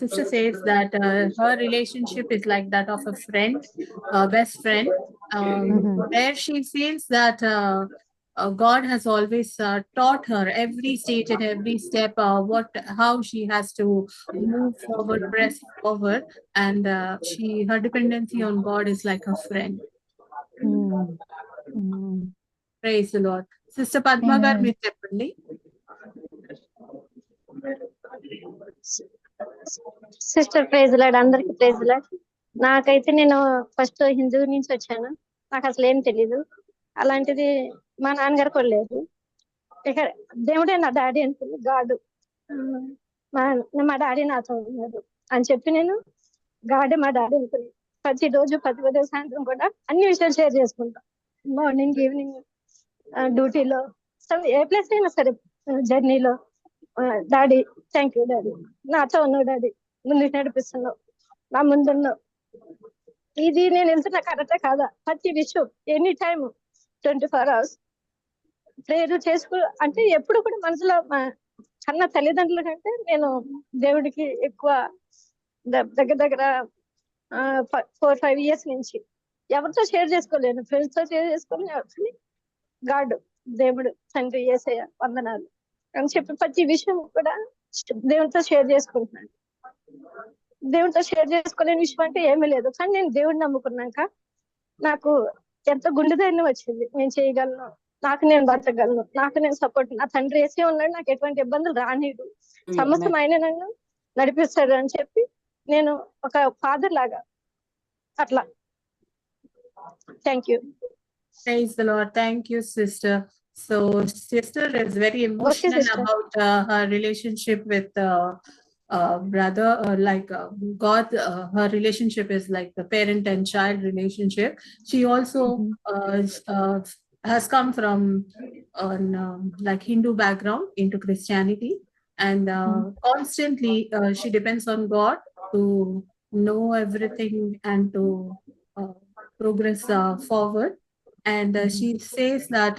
sister says that her relationship is like that of a friend, best friend, where she feels that God has always taught her every stage and every step, how she has to move forward, press forward, and her dependency on God is like a friend. Praise the Lord. Sister Padma garu meer cheppandi. Sister praise Lord, అందరికి praise Lord. నాకైతే నేను first Hindu నుంచి వచ్చాను. నాకు అసలు ఏం తెలీదు. అలాంటిది మా నాన్నగారు కూడా లేదు. ఇక్కడ దేవుడే నా డాడీ అనుకుంది, గాడు మా డాడీ నాతో ఉన్నారు అని చెప్పి నేను గాడే మా డాడీ అనుకుని ప్రతిరోజు సాయంత్రం కూడా అన్ని విషయాలు షేర్ చేసుకుంటాం. మార్నింగ్, ఈవినింగ్, డ్యూటీలో, ఏ ప్లేస్ అయినా సరే, జర్నీలో, డాడీ థ్యాంక్ యూ డాడీ, నాతో ఉన్నావు డాడీ, ముందుకు నడిపిస్తున్నావు, నా ముందున్నావు. ఇది నేను వెళ్తున్నా కరెక్టే కాదా, ప్రతి విషయం ఎనీ టైం 24 hours ప్రేయర్ చేసుకో అంటే ఎప్పుడు కూడా మనసులో కన్నా తల్లిదండ్రుల కంటే నేను దేవుడికి ఎక్కువ దగ్గర 4-5 years నుంచి ఎవరితో షేర్ చేసుకోలేను. ఫ్రెండ్స్ తో షేర్ చేసుకోలేను. గాడ్, దేవుడు, తండ్రి, యేసయ్య వందనాలు అని చెప్పి ప్రతి విషయం కూడా దేవుడితో షేర్ చేసుకుంటున్నాను. దేవుడితో షేర్ చేసుకోలేని విషయం అంటే ఏమీ లేదు. కానీ నేను దేవుడిని నమ్ముకున్నాక నాకు ఎంత గుండె ధైర్యం వచ్చింది. నేను చేయగలను, నాకు నేను బతకగలను, నాకు నేను సపోర్ట్, నా తండ్రి వేసే ఉన్నాడు, నాకు ఎటువంటి ఇబ్బందులు రానిడు, సమస్తం ఆయన నన్ను నడిపిస్తాడు అని చెప్పి నేను ఒక ఫాదర్ లాగా అట్లా. Thank you. Praise the Lord. Thank you, sister. So sister is very emotional about her relationship with brother, God. Her relationship is like the parent and child relationship. She also has come from like Hindu background into Christianity, and constantly she depends on God to know everything and to progress forward. And she says that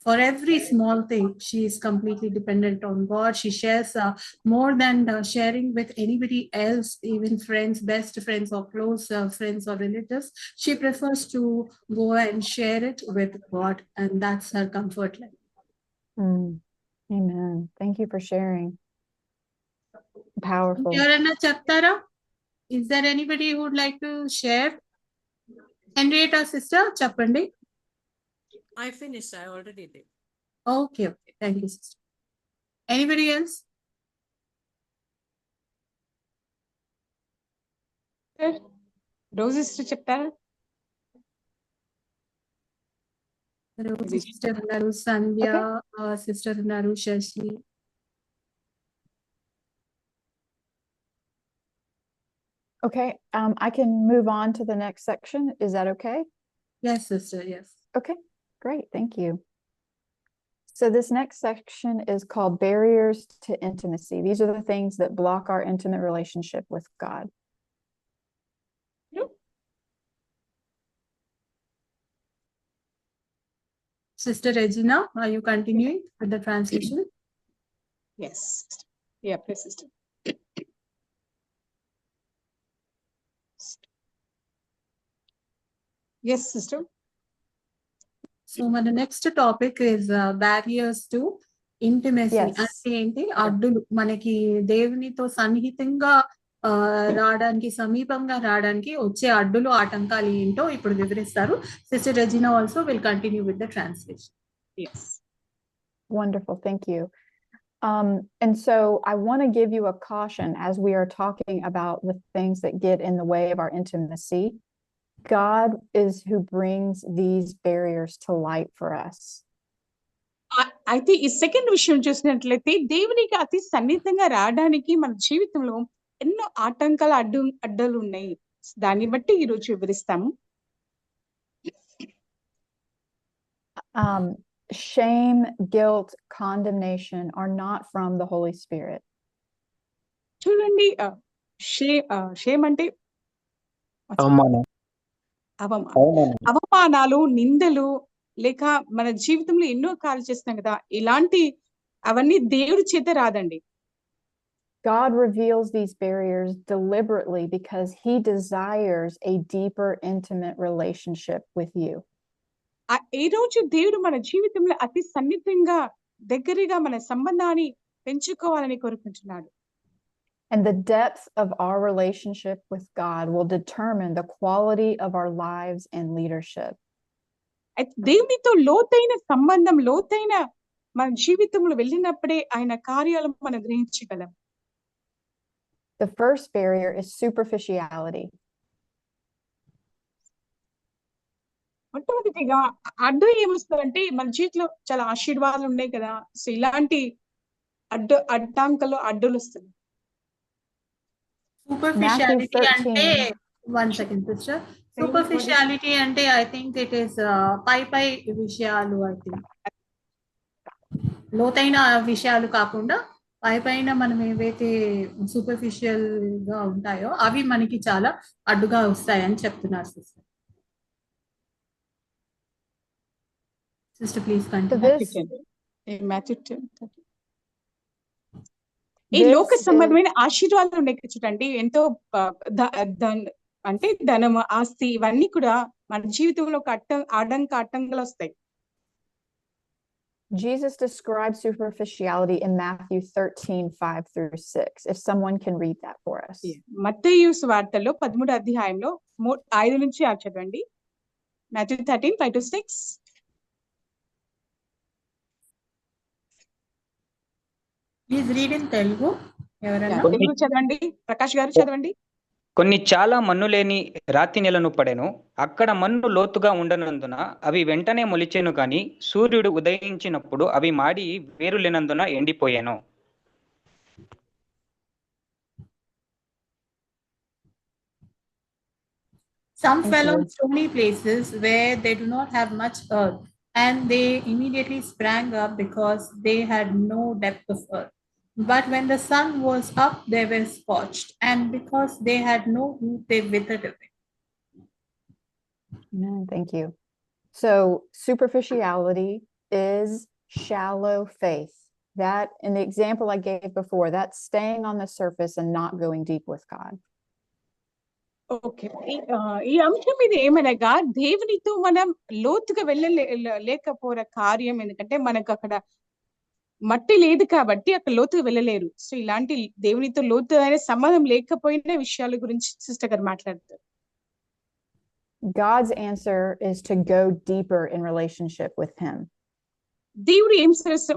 for every small thing, she is completely dependent on God. She shares more than sharing with anybody else, even friends, best friends or close friends or relatives. She prefers to go and share it with God, and that's her comfort level. Amen. Thank you for sharing. Powerful. Is there anybody who would like to share? Henrietta sister, చెప్పండి. I finished. I already did. Okay. Thank you, sister. Anybody else? రోజు sister చెప్తారా? Sister ఉన్నారు, సంధ్య sister ఉన్నారు, Shashi. Okay, I can move on to the next section. Is that okay? Yes, sister, yes. Okay, great, thank you. So this next section is called Barriers to Intimacy. These are the things that block our intimate relationship with God. Sister Regina, are you continuing with the translation? Yes. Yeah, please, sister. Yes, sister. So మన next topic is barriers to intimacy. అంటే ఏంటి? అడ్డులు. మనకి దేవునితో సన్నిహితంగా రావడానికి, సమీపంగా రావడానికి వచ్చే అడ్డులు, ఆటంకాలు ఏంటో ఇప్పుడు వివరిస్తారు. Sister Regina also will continue with the translation. Yes. Wonderful, thank you. And so I want to give you a caution as we are talking about the things that get in the way of our intimacy. God is who brings these barriers to light for us. అయితే ఈ second విషయం చూసినట్లయితే దేవునికి అతి సన్నిహితంగా రావడానికి మన జీవితంలో ఎన్నో ఆటంకాలు అడ్డలు ఉన్నాయి. దాన్ని బట్టి ఈ రోజు వివరిస్తాము. Shame, guilt, condemnation are not from the Holy Spirit. చూడండి, షేమ్ అంటే అవమానాలు, నిందలు, లేక మన జీవితంలో ఎన్నో కార్యాలు చేస్తున్నాం కదా, ఇలాంటి అవన్నీ దేవుడి చేత రాదండి. God reveals these barriers deliberately because he desires a deeper, intimate relationship with you. ఈ రోజు దేవుడు మన జీవితంలో అతి సన్నిహితంగా, దగ్గరగా మన సంబంధాన్ని పెంచుకోవాలని కోరుకుంటున్నాడు. And the depth of our relationship with God will determine the quality of our lives and leadership. దేవునితో లోతైన సంబంధం, లోతైన మన జీవితంలో వెళ్ళినప్పుడే ఆయన కార్యాలను మనం గ్రహించగలం. The first barrier is superficiality. మొట్టమొదటిగా అడ్డు ఏమొస్తుందంటే, మన జీవితంలో చాలా ఆశీర్వాదాలు ఉన్నాయి కదా, సో ఇలాంటి అడ్డులు వస్తుంది. సూపర్ఫిషియాలిటీ అంటే, వన్ సెకండ్ సిస్టర్, సూపర్ఫిషియాలిటీ అంటే ఐ థింక్ ఇట్ ఈస్ పై విషయాలు. ఐ థింక్ లోతైన విషయాలు కాకుండా పైన మనం ఏవైతే సూపర్ఫిషియల్ గా ఉంటాయో అవి మనకి చాలా అడ్డుగా వస్తాయని చెప్తున్నారు సిస్టర్. Sister please continue. ఈ లోక సంబంధమైన ఆశీర్వాదాలు ఉన్నాయి చూడండి, ఎంతో అంటే ధనం, ఆస్తి, ఇవన్నీ కూడా మన జీవితంలో ఒక ఆటంకాలు వస్తాయి. Jesus describes superficiality in Matthew 13:5-6. If someone can read that for us. మత్తయి సువార్తలో 13వ అధ్యాయంలో 5 నుంచి 6 చదవండి. Matthew 13:5-6. Please read in Telugu. ఎవరైనా తెలుగు చదవండి. ప్రకాష్ గారు చదవండి. కొన్ని చాలా మన్ను లేని రాతి నెలను పడెను. అక్కడ మన్ను లోతుగా ఉండనందున అవి వెంటనే మొలిచెను, గాని సూర్యుడు ఉదయించినప్పుడు అవి మాడి వేరు లేనందున ఎండిపోయాను. Some fell on stony places where they do not have much earth, and they immediately sprang up because they had no depth of earth. But when the sun was up, they were scorched, and because they had no root, they withered away. Thank you. So superficiality is shallow faith. That, in the example I gave before, that's staying on the surface and not going deep with God. Okay, ఈ అంశం మీద ఏమనగా దేవునితో మనం లోతుగా వెళ్ళలేకపోయిన కార్యం, ఎందుకంటే మనకు అక్కడ మట్టి లేదు కాబట్టి అక్కడ లోతుగా వెళ్ళలేరు. సో ఇలాంటి దేవునితో లోతు అయిన సంబంధం లేకపోయిన విషయాల గురించి సిస్టర్ గారు మాట్లాడతారు. God's answer is to go deeper in relationship with him. దేవుడు ఏం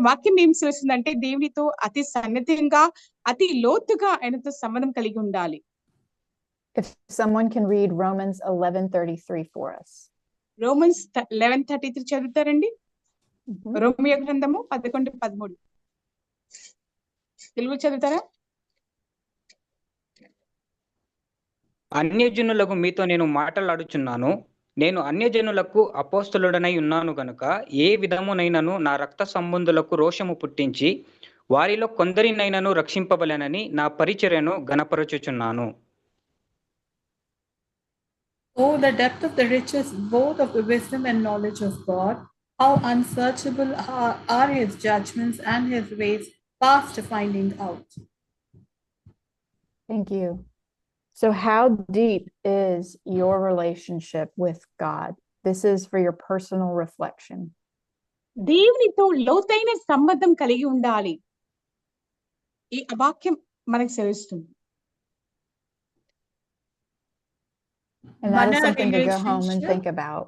వాక్యం ఏం చేస్తుందంటే దేవునితో అతి సన్నిహితంగా అతి లోతుగా ఆయనతో సంబంధం కలిగి ఉండాలి. If someone can read Romans 11:33 for us. Romans 11:33 చదువుతారండి. Romeo గ్రంథము 11:13 తెలుగు చదువుతారా? అన్యజనులకు మీతో నేను మాట్లాడుచున్నాను, నేను అన్యజనులకు అపోస్తలుడనై ఉన్నాను గనుక ఏ విధమునైనను నా రక్త సంబంధులకు రోషము పుట్టించి వారిలో కొందరినైనను రక్షింపబలెనని నా పరిచర్యను గణపరచుచున్నాను. Oh, the depth of the riches, both of the wisdom and knowledge of God, how unsearchable are his judgments and his ways past finding out. Thank you. So how deep is your relationship with God? This is for your personal reflection. దేవునితో లోతైన సంబంధం కలిగి ఉండాలి. ఈ వాక్యం మనకు తెలుస్తుంది. And that is something to go home and think about.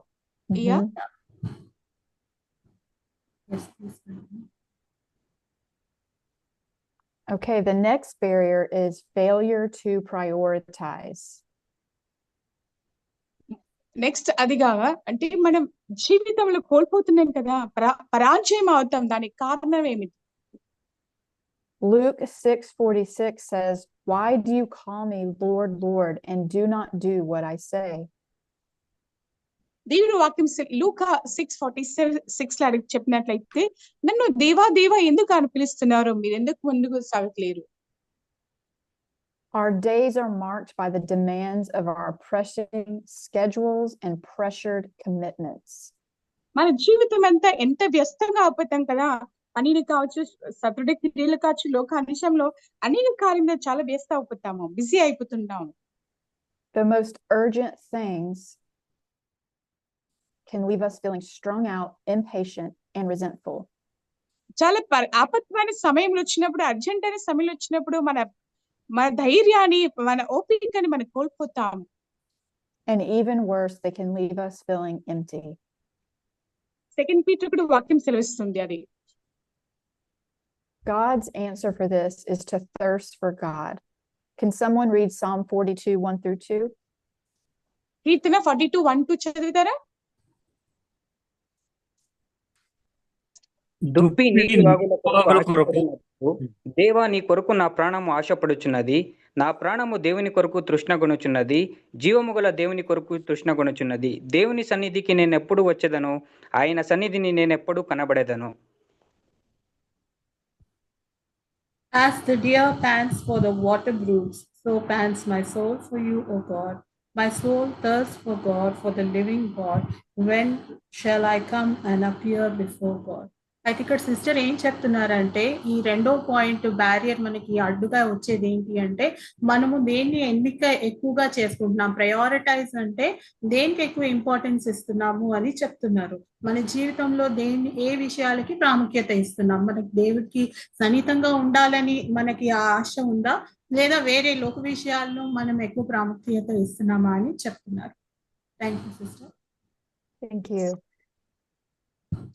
Yeah. Yes, please. Okay, the next barrier is failure to prioritize. Next అదిగా అంటే మనం జీవితంలో కోల్పోతున్నాం కదా, పరాజయం అవుతాం. దానికి కారణం ఏమిటి? Luke 6:46 says, "Why do you call me Lord, Lord, and do not do what I say?" దేవుడు వాక్యం లూకా 6:46 చెప్పినట్లయితే, నన్ను దేవా దేవా ఎందుకు అని పిలుస్తున్నారు, మీరు ఎందుకు ముందుకు సాగట్లేరు? Our days are marked by the demands of our pressing schedules and pressured commitments. మన జీవితం అంతా ఎంత వ్యస్తంగా అయిపోతాం కదా, అన్ని కావచ్చు, సతుడి క్రియలు కావచ్చు, లోక అంశంలో అన్ని కార్యంలో చాలా వ్యస్త అయిపోతాము, busy అయిపోతున్నాము. The most urgent things can leave us feeling strung out, impatient, and resentful. చాలా ఆపత్మైన సమయంలో వచ్చినప్పుడు, అర్జెంట్ అయిన సమయంలో వచ్చినప్పుడు మన ధైర్యాన్ని, మన ఓపికని మనం కోల్పోతాము. And even worse, they can leave us feeling empty. Second Peter కూడా వాక్యం సెలవిస్తుంది అది. God's answer for this is to thirst for God. Can someone read Psalm 42:1-2? కీర్తన 42:1-2 చదువుతారా? దుప్పి నీటివాగుల కొరకు దేవా నీ కొరకు నా ప్రాణము ఆశపడుచున్నది, నా ప్రాణము దేవుని కొరకు తృష్ణగొనుచున్నది, జీవము గల దేవుని కొరకు తృష్ణగొనుచున్నది. దేవుని సన్నిధికి నేను ఎప్పుడు వచ్చేదను, ఆయన సన్నిధిని నేను ఎప్పుడు కనబడేదను. As the deer pants for the water brooks, so pants my soul for you, O God. My soul thirsts for God, for the living God. When shall I come and appear before God? అయితే ఇక్కడ sister ఏం చెప్తున్నారంటే, ఈ రెండో point barrier మనకి అడ్డుగా వచ్చేది ఏంటి అంటే, మనము దేన్ని ఎన్నిక ఎక్కువగా చేసుకుంటున్నాం, ప్రయారిటైజ్ అంటే దేనికి ఎక్కువ ఇంపార్టెన్స్ ఇస్తున్నాము అని చెప్తున్నారు. మన జీవితంలో ఏ విషయాలకి ప్రాముఖ్యత ఇస్తున్నాం, మనకి దేవుడికి సన్నిహితంగా ఉండాలని మనకి ఆ ఆశ ఉందా, లేదా వేరే లోక విషయాల్లో మనం ఎక్కువ ప్రాముఖ్యత ఇస్తున్నామా అని చెప్తున్నారు. Thank you sister. Thank you.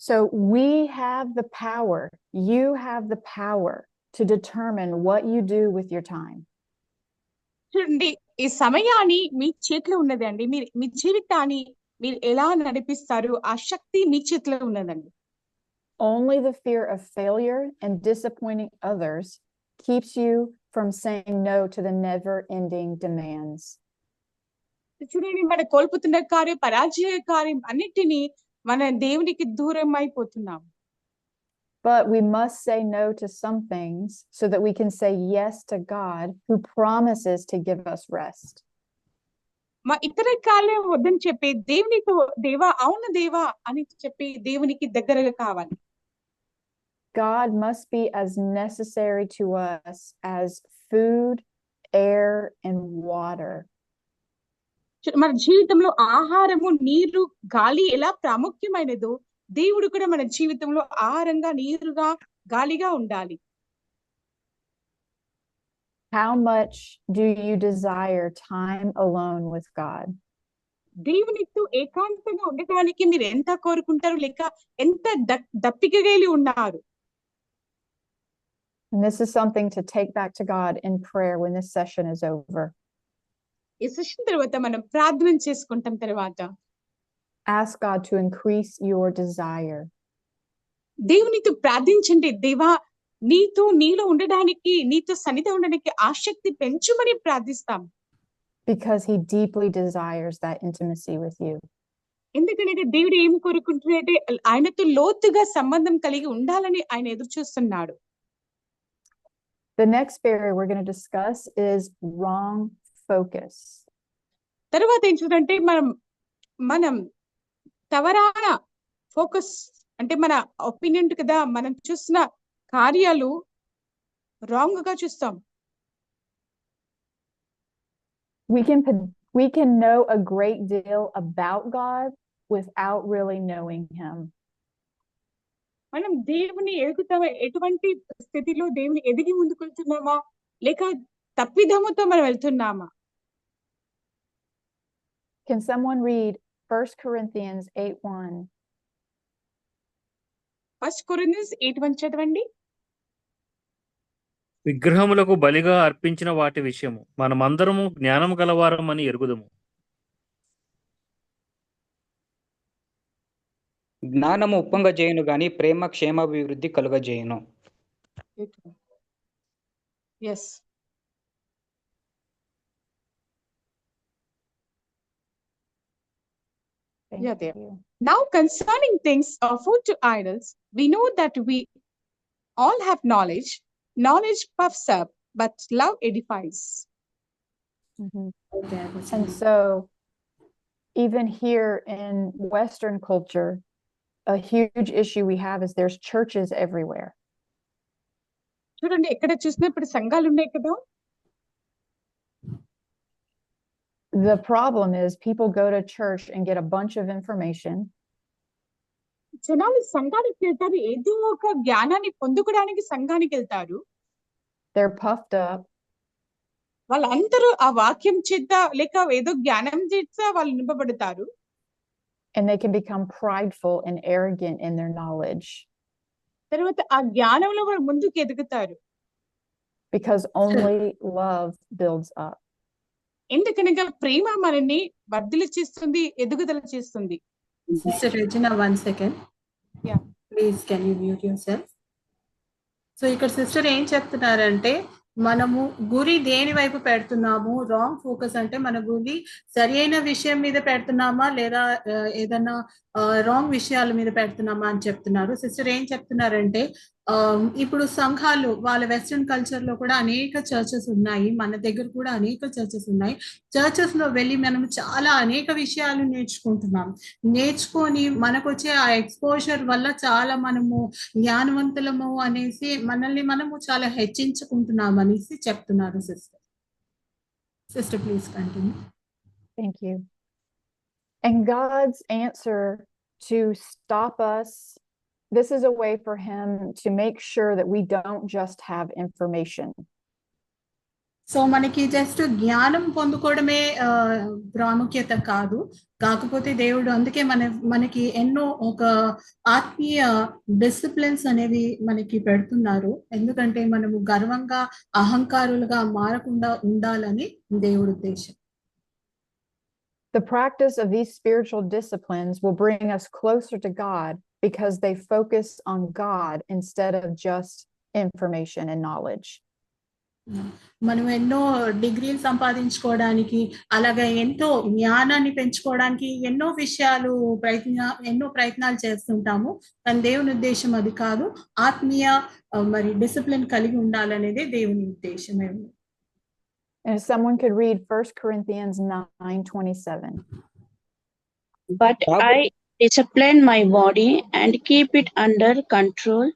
So we have the power, you have the power to determine what you do with your time. చూడండి, ఈ సమయాన్ని మీ చేతిలో ఉన్నదండి. మీ జీవితాన్ని మీరు ఎలా నడిపిస్తారు, ఆ శక్తి మీ చేతిలో ఉన్నదండి. Only the fear of failure and disappointing others keeps you from saying no to the never-ending demands. చూడండి, మన కోల్పోతున్న కార్యం, పరాజయ కార్యం అన్నిటినీ మన దేవునికి దూరం అయిపోతున్నాం. But we must say no to some things so that we can say yes to God, who promises to give us rest. మా ఇతర కార్యం వద్దని చెప్పి దేవునితో దేవా అవును దేవా అని చెప్పి దేవునికి దగ్గరగా కావాలి. God must be as necessary to us as food, air, and water. మన జీవితంలో ఆహారము, నీరు, గాలి ఎలా ప్రాముఖ్యమైనదో, దేవుడు కూడా మన జీవితంలో ఆహారంగా, నీరుగా, గాలిగా ఉండాలి. How much do you desire time alone with God? దేవునితో ఏకాంతంగా ఉండటానికి మీరు ఎంత కోరుకుంటారు, లేక ఎంత దప్పికగలి ఉన్నారు? And this is something to take back to God in prayer when this session is over. ఈ సెషన్ తర్వాత మనం ప్రార్థన చేసుకుంటాం. తర్వాత Ask God to increase your desire. దేవునితో ప్రార్థించండి, దేవా నీలో ఉండడానికి, నీతో సన్నిధి ఉండడానికి ఆసక్తి పెంచుమని ప్రార్థిస్తాం. Because he deeply desires that intimacy with you. ఎందుకంటే దేవుడు ఏం కోరుకుంటున్నాడంటే ఆయనతో లోతుగా సంబంధం కలిగి ఉండాలని ఆయన ఎదురు చూస్తున్నాడు. The next barrier we're going to discuss is wrong focus. తర్వాత ఏం చూడంటే మనం తవరాన ఫోకస్, అంటే మన ఒపీనియన్ కదా, మనం చూసిన కార్యాలు రాంగ్ గా చూస్తాం. We can know a great deal about God without really knowing him. మనం దేవుని ఎదుగుతామా, ఎటువంటి స్థితిలో దేవుని ఎదిగి ముందుకు వెళ్తున్నామా, లేక తప్పిదముతో మనం వెళ్తున్నామా? Can someone read 1 Corinthians 8:1? 1 Corinthians 8:1 చదవండి. విగ్రహములకు బలిగా అర్పించిన వాటి విషయము మనమందరము జ్ఞానము గలవారం అని ఎరుగుదము. జ్ఞానము ఉప్పొంగజేయును గాని ప్రేమ క్షేమాభివృద్ధి కలుగజేయును. Yes. Yeah, there. Now concerning things offered to idols, we know that we all have knowledge. Knowledge puffs up, but love edifies. And so even here in Western culture, a huge issue we have is there's churches everywhere. చూడండి, ఎక్కడ చూసినా ఇప్పుడు సంఘాలు ఉన్నాయి కదా. The problem is people go to church and get a bunch of information. జనాలు సంఘానికి వెళ్తారు, ఏదో ఒక జ్ఞానాన్ని పొందుకోవడానికి సంఘానికి వెళ్తారు. They're puffed up. వాళ్ళందరూ ఆ వాక్యం చేత లేక ఏదో జ్ఞానం చేత వాళ్ళు నింపబడతారు. And they can become prideful and arrogant in their knowledge. తర్వాత ఆ జ్ఞానంలో వాళ్ళు ముందుకు ఎదుగుతారు. Because only love builds up. ఎందుకనగా ప్రేమ మనల్ని వర్ధిల్ల చేస్తుంది, ఎదుగుదల చేస్తుంది. Sister Regina, 1 second. Yeah. Please, can you mute yourself? So ఇక్కడ సిస్టర్ ఏం చెప్తున్నారంటే, మనము గురి దేని వైపు పెడుతున్నాము, రాంగ్ ఫోకస్ అంటే మన గురి సరి అయిన విషయం మీద పెడుతున్నామా లేదా ఏదన్నా రాంగ్ విషయాల మీద పెడుతున్నామా అని చెప్తున్నారు. సిస్టర్ ఏం చెప్తున్నారంటే, ఇప్పుడు సంఘాలు వాళ్ళ వెస్ట్రన్ కల్చర్ లో కూడా అనేక చర్చెస్ ఉన్నాయి, మన దగ్గర కూడా అనేక చర్చెస్ ఉన్నాయి. చర్చెస్ లో వెళ్ళి మనము చాలా అనేక విషయాలు నేర్చుకొని మనకు వచ్చే ఆ ఎక్స్పోజర్ వల్ల చాలా మనము జ్ఞానవంతులము అనేసి మనల్ని మనము చాలా హెచ్చించుకుంటున్నాం అనేసి చెప్తున్నారు sister. Sister please continue. Thank you. And God's answer to stop us, this is a way for him to make sure that we don't just have information. So మనకి జస్ట్ జ్ఞానం పొందుకోవడమే ప్రాముఖ్యత కాదు, కాకపోతే దేవుడు అందుకే మనకి ఎన్నో ఒక ఆత్మీయ డిసిప్లిన్స్ అనేవి మనకి పెడుతున్నారు. ఎందుకంటే మనము గర్వంగా అహంకారులుగా మారకుండా ఉండాలని దేవుడి ఉద్దేశం. The practice of these spiritual disciplines will bring us closer to God because they focus on God instead of just information and knowledge. మనం ఎన్నో డిగ్రీలు సంపాదించుకోవడానికి, అలాగే ఎంతో జ్ఞానాన్ని పెంచుకోవడానికి ఎన్నో ప్రయత్నాలు చేస్తుంటాము, కానీ దేవుని ఉద్దేశం అది కాదు. ఆత్మీయ మరి డిసిప్లిన్ కలిగి ఉండాలనేదే దేవుని ఉద్దేశమే. And if someone could read 1 Corinthians 9:27. But I discipline my body and keep it under control,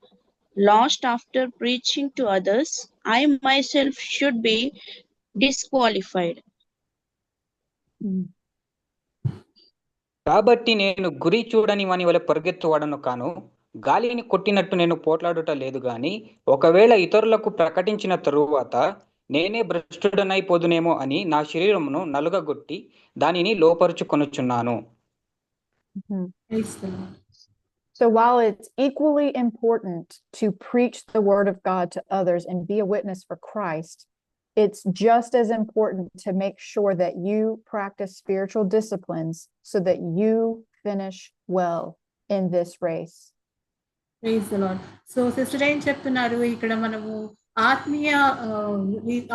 lest after preaching to others, I myself should be disqualified. కాబట్టి నేను గురి చూడని వాని వలె పరిగెత్తువాడను కాను, గాలిని కొట్టినట్టు నేను పోట్లాడుట లేదు గాని, ఒకవేళ ఇతరులకు ప్రకటించిన తరువాత నేనే భ్రష్టుడనైపోదునేమో అని నా శరీరమును నలుగగొట్టి దానిని లోపరుచుకొనుచున్నాను. So while it's equally important to preach the word of God to others and be a witness for Christ, it's just as important to make sure that you practice spiritual disciplines so that you finish well in this race. Praise the Lord. So sister ఏం చెప్తున్నారు ఇక్కడ మనము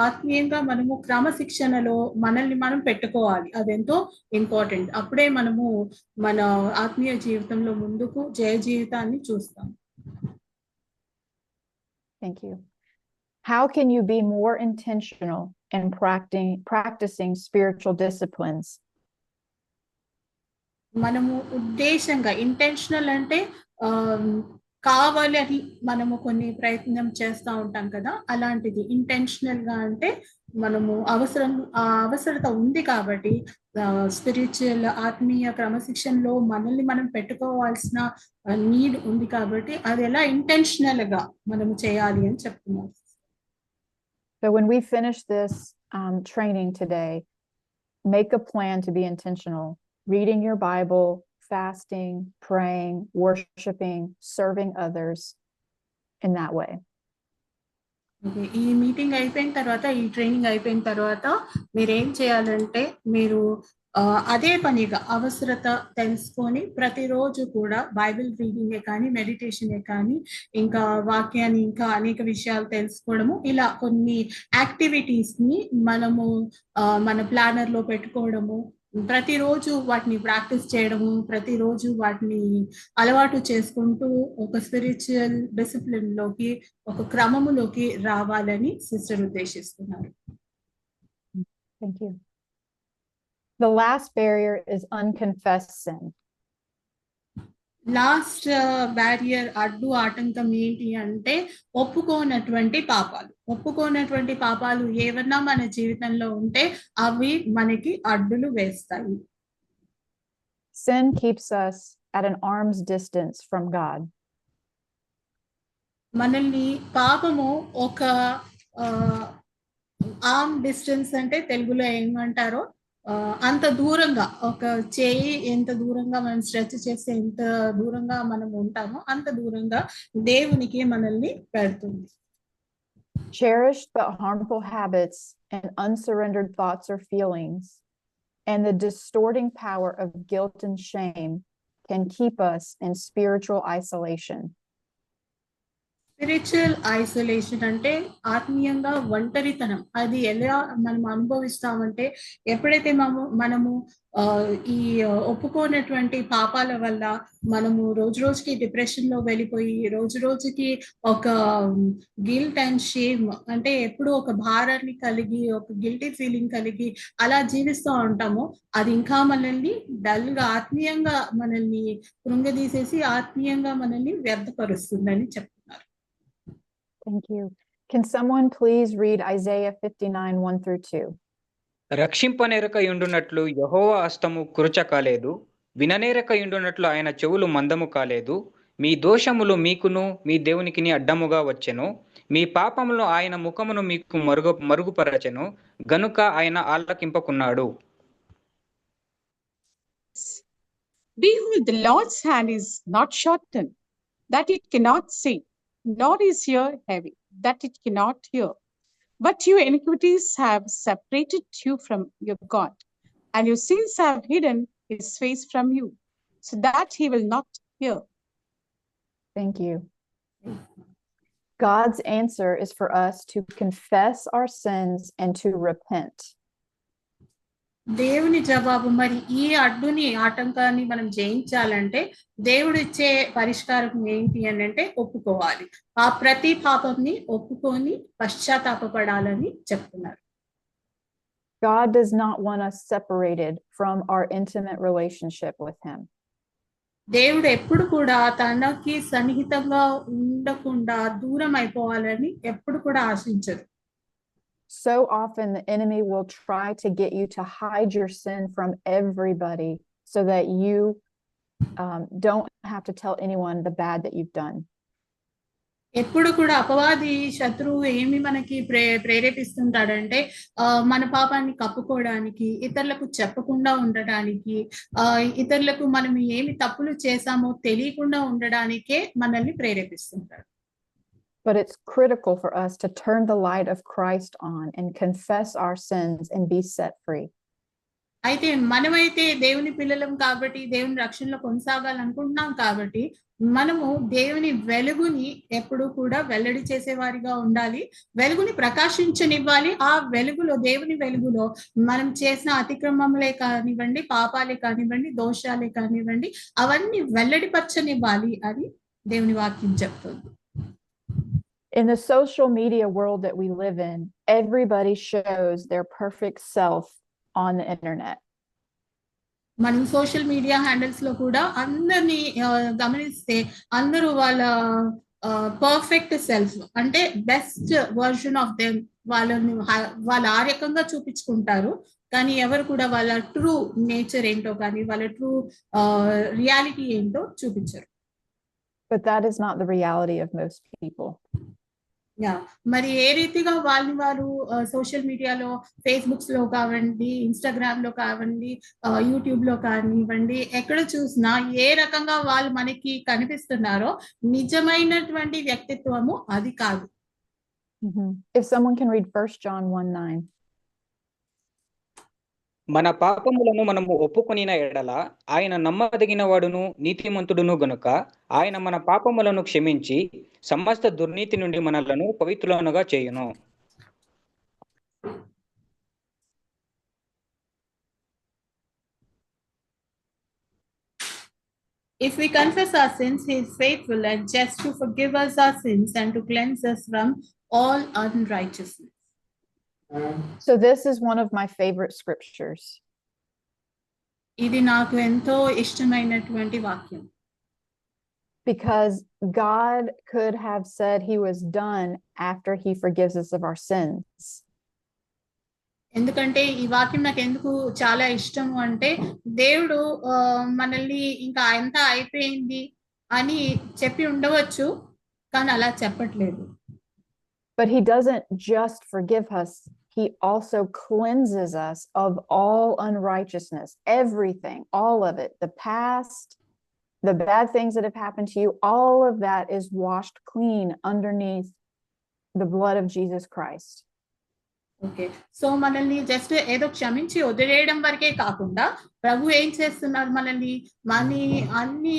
ఆత్మీయంగా మనము క్రమశిక్షణలో మనల్ని మనం పెట్టుకోవాలి. అదెంతో important. అప్పుడే మనము మన ఆత్మీయ జీవితంలో ముందుకు జయ జీవితాన్ని చూస్తాం. Thank you. How can you be more intentional in practicing spiritual disciplines? మనము ఉద్దేశంగా ఇంటెన్షనల్ అంటే కావాలి అని మనము కొన్ని ప్రయత్నం చేస్తూ ఉంటాం కదా, అలాంటిది ఇంటెన్షనల్ గా అంటే మనము అవసరత ఉంది కాబట్టి స్పిరిచువల్ ఆత్మీయ క్రమశిక్షణలో మనల్ని మనం పెట్టుకోవాల్సిన నీడ్ ఉంది కాబట్టి అది ఎలా ఇంటెన్షనల్ గా మనము చేయాలి అని చెప్తున్నారు. So when we finish this training today, make a plan to be intentional, reading your Bible, fasting, praying, worshiping, serving others in that way. Okay, ఈ మీటింగ్ అయిపోయిన తర్వాత, ఈ ట్రైనింగ్ అయిపోయిన తర్వాత మీరేం చేయాలంటే మీరు అదే పనిగా అవసరత తెలుసుకొని ప్రతిరోజు కూడా బైబిల్ రీడింగే కానీ, మెడిటేషనే కానీ, ఇంకా వాక్యాన్ని ఇంకా అనేక విషయాలు తెలుసుకోవడము, ఇలా కొన్ని యాక్టివిటీస్ ని మనము మన ప్లానర్ లో పెట్టుకోవడము, ప్రతిరోజు వాటిని ప్రాక్టీస్ చేయడము, ప్రతిరోజు వాటిని అలవాటు చేసుకుంటూ ఒక స్పిరిచువల్ డిసిప్లిన్ లోకి, ఒక క్రమములోకి రావాలని సిస్టర్ ఉద్దేశిస్తున్నారు. Thank you. The last barrier is unconfessed sin. Last barrier, అడ్డు ఆటంకం ఏంటి అంటే ఒప్పుకోనటువంటి పాపాలు ఏవన్నా మన జీవితంలో ఉంటే అవి మనకి అడ్డులు వేస్తాయి. Sin keeps us at an arm's distance from God. మనల్ని పాపము ఒక ఆర్మ్ డిస్టెన్స్ అంటే తెలుగులో ఏమంటారో అంత దూరంగా, ఒక చేయి ఎంత దూరంగా మనం స్ట్రెచ్ చేస్తే ఎంత దూరంగా మనం ఉంటామో అంత దూరంగా దేవునికి మనల్ని పెడుతుంది. Cherished but harmful habits and unsurrendered thoughts or feelings and the distorting power of guilt and shame can keep us in spiritual isolation. Spiritual isolation అంటే ఆత్మీయంగా ఒంటరితనం. అది ఎలా మనం అనుభవిస్తామంటే ఎప్పుడైతే మనము ఈ ఒప్పుకోనటువంటి పాపాల వల్ల మనము రోజు రోజుకి డిప్రెషన్ లో వెళ్ళిపోయి, రోజు రోజుకి ఒక గిల్ట్ అండ్ షేమ్ అంటే ఎప్పుడు ఒక భారాన్ని కలిగి, ఒక గిల్టీ ఫీలింగ్ కలిగి అలా జీవిస్తూ ఉంటామో అది ఇంకా మనల్ని డల్ గా, ఆత్మీయంగా మనల్ని కృంగదీసేసి ఆత్మీయంగా మనల్ని వ్యర్థపరుస్తుందని చెప్తున్నారు. Thank you. Can someone please read Isaiah 59, 1-2? రక్షింపనేరక యుండునట్లు యెహోవా హస్తము కురుచ కాలేదు, విననేరక యుండునట్లు ఆయన చెవులు మందము కాలేదు. మీ దోషములు మీకును మీ దేవునికిని అడ్డముగా వచ్చెను, మీ పాపములు ఆయన ముఖమును మీకు మరుగుపరచెను, గనుక ఆయన ఆలకింపకున్నాడు. Behold, the Lord's hand is not shortened, that it cannot save, nor is ear heavy, that it cannot hear. But your iniquities have separated you from your God, and your sins have hidden his face from you, so that he will not hear. Thank you. God's answer is for us to confess our sins and to repent. దేవుని జవాబు మరి ఈ అడ్డుని, ఆటంకాన్ని మనం జయించాలంటే దేవుడు ఇచ్చే పరిష్కారం ఏంటి అని అంటే ఒప్పుకోవాలి. ఆ ప్రతి పాపంని ఒప్పుకొని పశ్చాత్తాపపడాలని చెప్తున్నారు. God does not want us separated from our intimate relationship with him. దేవుడు ఎప్పుడు కూడా తనకి సన్నిహితంగా ఉండకుండా దూరం అయిపోవాలని ఎప్పుడు కూడా ఆశించరు. So often the enemy will try to get you to hide your sin from everybody so that you don't have to tell anyone the bad that you've done. ఎప్పుడు కూడా అపవాది శత్రువు ఏమి మనకి ప్రేరేపిస్తుంటాడంటే మన పాపాన్ని కప్పుకోవడానికి, ఇతరులకు చెప్పకుండా ఉండడానికి, ఇతరులకు మనం ఏమి తప్పులు చేశామో తెలియకుండా ఉండడానికే మనల్ని ప్రేరేపిస్తుంటాడు. But it's critical for us to turn the light of Christ on and confess our sins and be set free. అయితే మనమైతే దేవుని పిల్లలం కాబట్టి, దేవుని రక్షణలో కొనసాగాలనుకుంటున్నాం కాబట్టి, మనము దేవుని వెలుగుని ఎప్పుడు కూడా వెల్లడి చేసేవారిగా ఉండాలి. వెలుగుని ప్రకాశించనివ్వాలి. ఆ వెలుగులో, దేవుని వెలుగులో మనం చేసిన అతిక్రమములే కానివ్వండి, పాపాలే కానివ్వండి, దోషాలే కానివ్వండి, అవన్నీ వెల్లడిపరచనివ్వాలి అని దేవుని వాక్యం చెప్తుంది. In the social media world that we live in, everybody shows their perfect self on the internet. మనం సోషల్ మీడియా హ్యాండిల్స్ లో కూడా అందరినీ గమనిస్తే అందరూ వాళ్ళ పర్ఫెక్ట్ సెల్ఫ్ అంటే బెస్ట్ వర్షన్ ఆఫ్ దెమ్ వాళ్ళ ఆ రకంగా చూపించుకుంటారు. కానీ ఎవరు కూడా వాళ్ళ ట్రూ నేచర్ ఏంటో కానీ వాళ్ళ ట్రూ రియాలిటీ ఏంటో చూపించరు. But that is not the reality of most people. మరి ఏ రీతిగా వాళ్ళని వారు సోషల్ మీడియాలో, ఫేస్బుక్స్ లో కావండి, ఇన్స్టాగ్రామ్ లో కావండి, యూట్యూబ్ లో కానివ్వండి, ఎక్కడ చూసినా ఏ రకంగా వాళ్ళు మనకి కనిపిస్తున్నారో నిజమైనటువంటి వ్యక్తిత్వము అది కాదు. If someone can read 1 John 1:9. మన పాపములను మనము ఒప్పుకొనిన ఎడల ఆయన నమ్మదగిన వాడును నీతిమంతుడును గనుక ఆయన మన పాపములను క్షమించి సమస్త దుర్నీతి నుండి మనలను పవిత్రులనుగా చేయును. If we confess our sins, he is faithful and just to forgive us our sins and to cleanse us from all unrighteousness. So this is one of my favorite scriptures. ఇది నాకు ఎంతో ఇష్టమైనటువంటి వాక్యం. Because God could have said he was done after he forgives us of our sins. ఎందుకంటే ఈ వాక్యం నాకు ఎందుకు చాలా ఇష్టము అంటే, దేవుడు మనల్ని ఇంకా అంతా అయిపోయింది అని చెప్పి ఉండవచ్చు, కానీ అలా చెప్పట్లేదు. But he doesn't just forgive us, he also cleanses us of all unrighteousness, everything, all of it, the past, the bad things that have happened to you, all of that is washed clean underneath the blood of Jesus Christ. Okay, so మనల్ని just ఏదో క్షమించి వదిలేయడం వరకే కాకుండా ప్రభు ఏం చేస్తున్నారు, మనల్ని అన్ని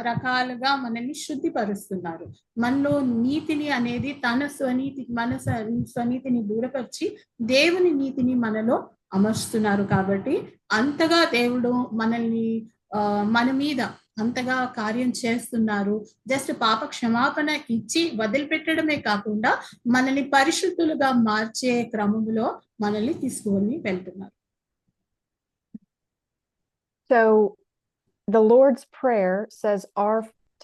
రకాలుగా మనల్ని శుద్ధిపరుస్తున్నారు. మనలో నీతిని అనేది మన స్వనీతిని దూరపరిచి దేవుని నీతిని మనలో అమర్చుతున్నారు. కాబట్టి అంతగా దేవుడు మనల్ని మన మీద అంతగా కార్యం చేస్తున్నారు. జస్ట్ పాప క్షమాపణ ఇచ్చి వదిలిపెట్టడమే కాకుండా మనల్ని పరిశుద్ధులుగా మార్చే క్రమంలో మనల్ని తీసుకొని వెళ్తున్నారు. So the Lord's Prayer says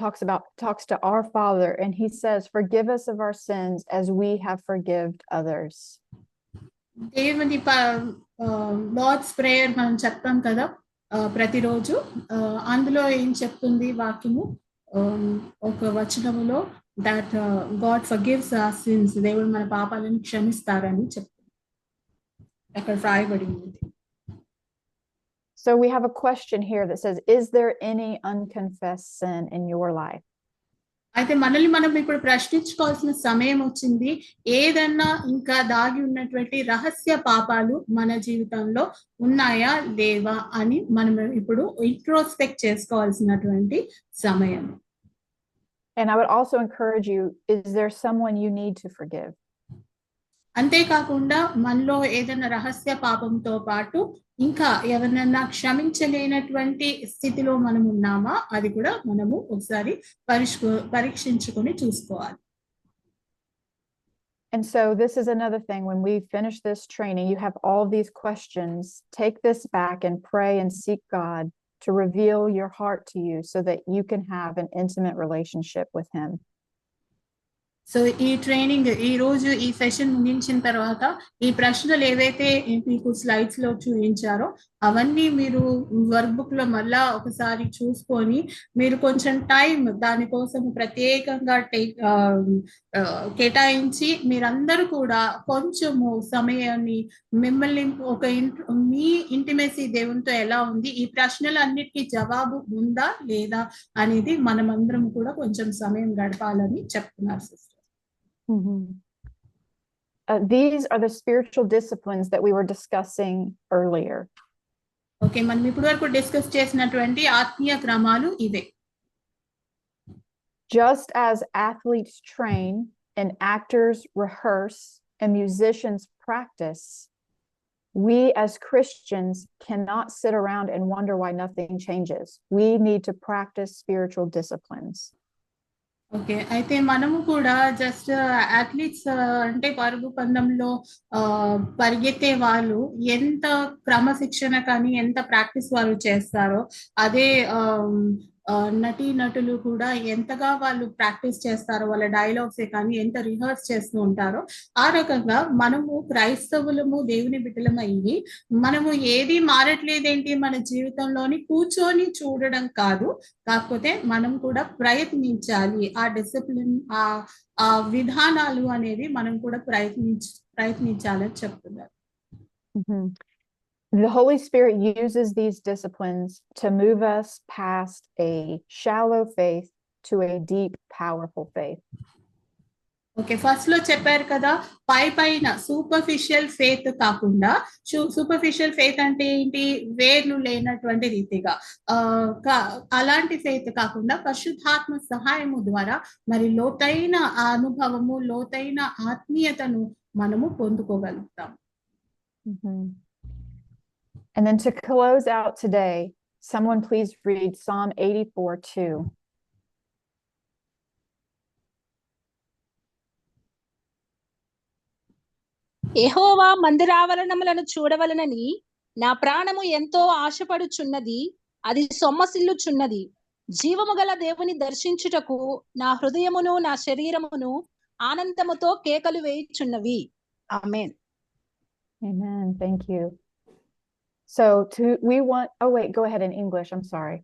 talks to our Father, and he says, forgive us of our sins as we have forgiven others. దేవుని లార్డ్స్ ప్రేయర్ మనం చెప్తాం కదా ప్రతిరోజు. అందులో ఏం చెప్తుంది వాక్యము, ఒక వచనములో that God forgives our sins, దేవుడు మన పాపాలను క్షమిస్తారని చెప్తుంది, అక్కడ రాయబడి ఉంది. So we have a question here that says, is there any unconfessed sin in your life? అయితే మనల్ని మనం ఇప్పుడు ప్రశ్నించుకోవాల్సిన సమయం వచ్చింది. ఏదన్నా ఇంకా దాగి ఉన్నటువంటి రహస్య పాపాలు మన జీవితంలో ఉన్నాయా లేవా అని మనం ఇప్పుడు ఇంట్రోస్పెక్ట్ చేసుకోవాల్సినటువంటి సమయం. And I would also encourage you, is there someone you need to forgive? అంతేకాకుండా మనలో ఏదైనా రహస్య పాపంతో పాటు ఇంకా ఎవరినైనా క్షమించలేనటువంటి స్థితిలో మనం ఉన్నామా, అది కూడా మనము ఒకసారి పరీక్షించుకొని చూసుకోవాలి. And so this is another thing, when we finish this training, you have all these questions, take this back and pray and seek God to reveal your heart to you so that you can have an intimate relationship with him. So ఈ training ఈ రోజు ఈ session ముగించిన తర్వాత ఈ ప్రశ్నలు ఏవైతే మీకు స్లైడ్స్ లో చూపించారో అవన్నీ మీరు వర్క్ బుక్ లో మళ్ళా ఒకసారి చూసుకొని మీరు కొంచెం టైం దానికోసం ప్రత్యేకంగా కేటాయించి మీరందరూ కూడా కొంచెము సమయాన్ని మిమ్మల్ని మీ ఇంటిమేసీ దేవునితో ఎలా ఉంది, ఈ ప్రశ్నలన్నిటికీ జవాబు ఉందా లేదా అనేది మనమందరం కూడా కొంచెం సమయం గడపాలని చెప్తున్నారు sister. These are the spiritual disciplines that we were discussing earlier. Okay, మనం ఇప్పుడు వరకు డిస్కస్ చేసినటువంటి ఆత్మీయ క్రమాలు ఇవే. Just as athletes train and actors rehearse and musicians practice, we as Christians cannot sit around and wonder why nothing changes. We need to practice spiritual disciplines. Okay, అయితే మనము కూడా just athletes అంటే పరుగు పందెంలో పరిగెత్తే వాళ్ళు ఎంత క్రమశిక్షణ కానీ ఎంత ప్రాక్టీస్ వాళ్ళు చేస్తారో అదే నటీ నటులు కూడా ఎంతగా వాళ్ళు ప్రాక్టీస్ చేస్తారో వాళ్ళ డైలాగ్సే కానీ ఎంత రిహర్స్ చేస్తూ ఉంటారో ఆ రకంగా మనము క్రైస్తవులము దేవుని బిడ్డలమయ్యి మనము ఏది మారట్లేదేంటి మన జీవితంలోని కూర్చొని చూడడం కాదు, కాకపోతే మనం కూడా ప్రయత్నించాలి. ఆ డిసిప్లిన్ ఆ విధానాలు అనేవి మనం కూడా ప్రయత్నించాలని చెప్తున్నారు. The Holy Spirit uses these disciplines to move us past a shallow faith to a deep, powerful faith. Okay, first లో చెప్పారు కదా పైన సూపర్ఫిషియల్ ఫెయిత్ కాకుండా, సూపర్ఫిషియల్ ఫెయిత్ అంటే ఏంటి, వేర్లు లేనటువంటి రీతిగా అలాంటి ఫెయిత్ కాకుండా పరిశుద్ధాత్మ సహాయము ద్వారా మరి లోతైన అనుభవము లోతైన ఆత్మీయతను మనము పొందుకోగలుగుతాం. And then to close out today, someone please read Psalm 84:2. యెహోవా మందిరావరణములను చూడవలనని నా ప్రాణము ఎంతో ఆశపడుచున్నది, అది సొమ్మసిల్లుచున్నది. జీవము గల దేవుని దర్శించుటకు నా హృదయమును నా శరీరమును ఆనందముతో కేకలు వేయుచున్నవి. ఆమేన్. Amen. Thank you. So we want, oh wait, go ahead in English. I'm sorry.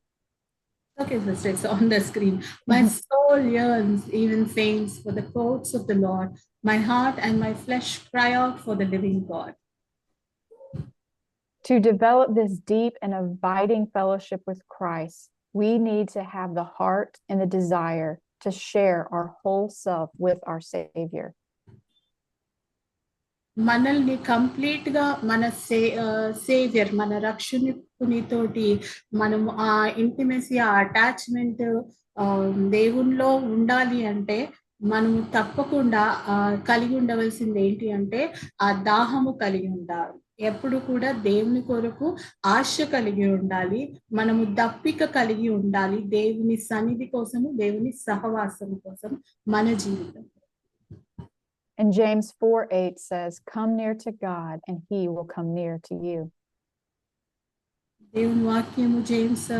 Okay, sister, it's on the screen. My soul yearns, even faints, for the courts of the Lord. My heart and my flesh cry out for the living God. To develop this deep and abiding fellowship with Christ, we need to have the heart and the desire to share our whole self with our Savior. మనల్ని complete గా మన saviour మన రక్షకునితోటి మనము ఆ intimacy ఆ attachment దేవునిలో ఉండాలి అంటే మనము తప్పకుండా కలిగి ఉండవలసింది ఏంటి అంటే ఆ దాహము కలిగి ఉండాలి. ఎప్పుడు కూడా దేవుని కొరకు ఆశ కలిగి ఉండాలి, మనము దప్పిక కలిగి ఉండాలి దేవుని సన్నిధి కోసము, దేవుని సహవాసం కోసం మన జీవితం. And James 4:8 says, come near to God and he will come near to you. దేవుని వాక్యము జేమ్స్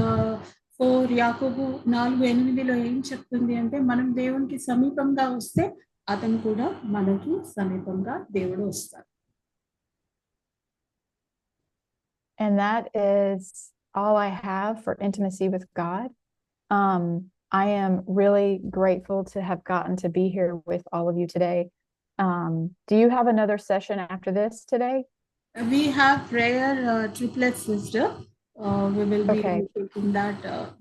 4 యాకోబు 4:8లో ఏం చెప్తుంది అంటే మనం దేవునికి సమీపంగా వస్తే అతను కూడా మనకి సమీపంగా దేవుడు వస్తాడు. And that is all I have for intimacy with God. I am really grateful to have gotten to be here with all of you today. Do you have another session after this today? We have prayer triplets, sister. We will be taking that.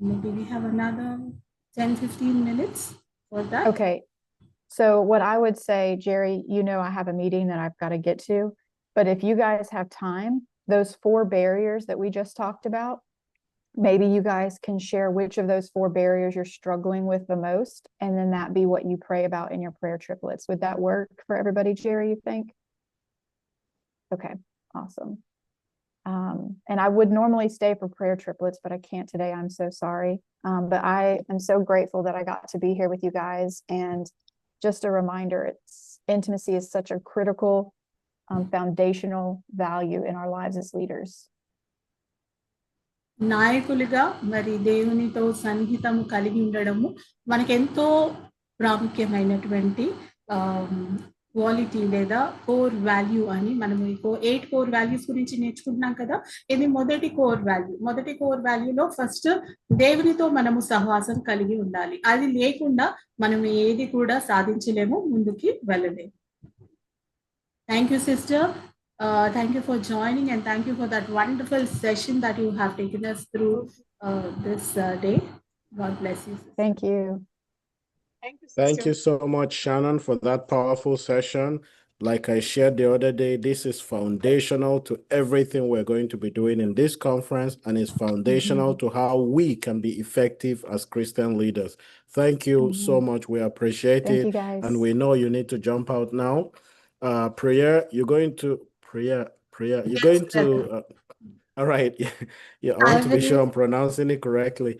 Maybe we have another 10-15 minutes for that. Okay. So what I would say, Jerry, you know I have a meeting that I've got to get to, but if you guys have time, those 4 barriers that we just talked about, maybe you guys can share which of those 4 barriers you're struggling with the most, and then that be what you pray about in your prayer triplets. Would that work for everybody, Jerry, you think? Okay, awesome. And I would normally stay for prayer triplets, but I can't today. I'm so sorry. But I am so grateful that I got to be here with you guys. And just a reminder, intimacy is such a critical, foundational value in our lives as leaders. నాయకులుగా మరి దేవునితో సన్నిహితము కలిగి ఉండడము మనకెంతో ప్రాముఖ్యమైనటువంటి quality లేదా core value అని మనం 8 కోర్ వాల్యూస్ గురించి నేర్చుకుంటున్నాం కదా. ఇది మొదటి కోర్ వాల్యూ. మొదటి కోర్ వాల్యూలో ఫస్ట్ దేవునితో మనము సహవాసం కలిగి ఉండాలి. అది లేకుండా మనం ఏది కూడా సాధించలేము, ముందుకి వెళ్ళలేము. Thank you sister. Thank you for joining, and thank you for that wonderful session that you have taken us through this day. God bless you. Thank you. Thank you so much, Shannon, for that powerful session. Like I shared the other day, this is foundational to everything we're going to be doing in this conference, and is foundational to how we can be effective as Christian leaders. Thank you so much. We appreciate Thank it. you, guys. And we know you need to jump out now. Prayer, you're going to prayer. You're Yes, going to brother. all right. Yeah, I want to be sure I'm pronouncing it correctly.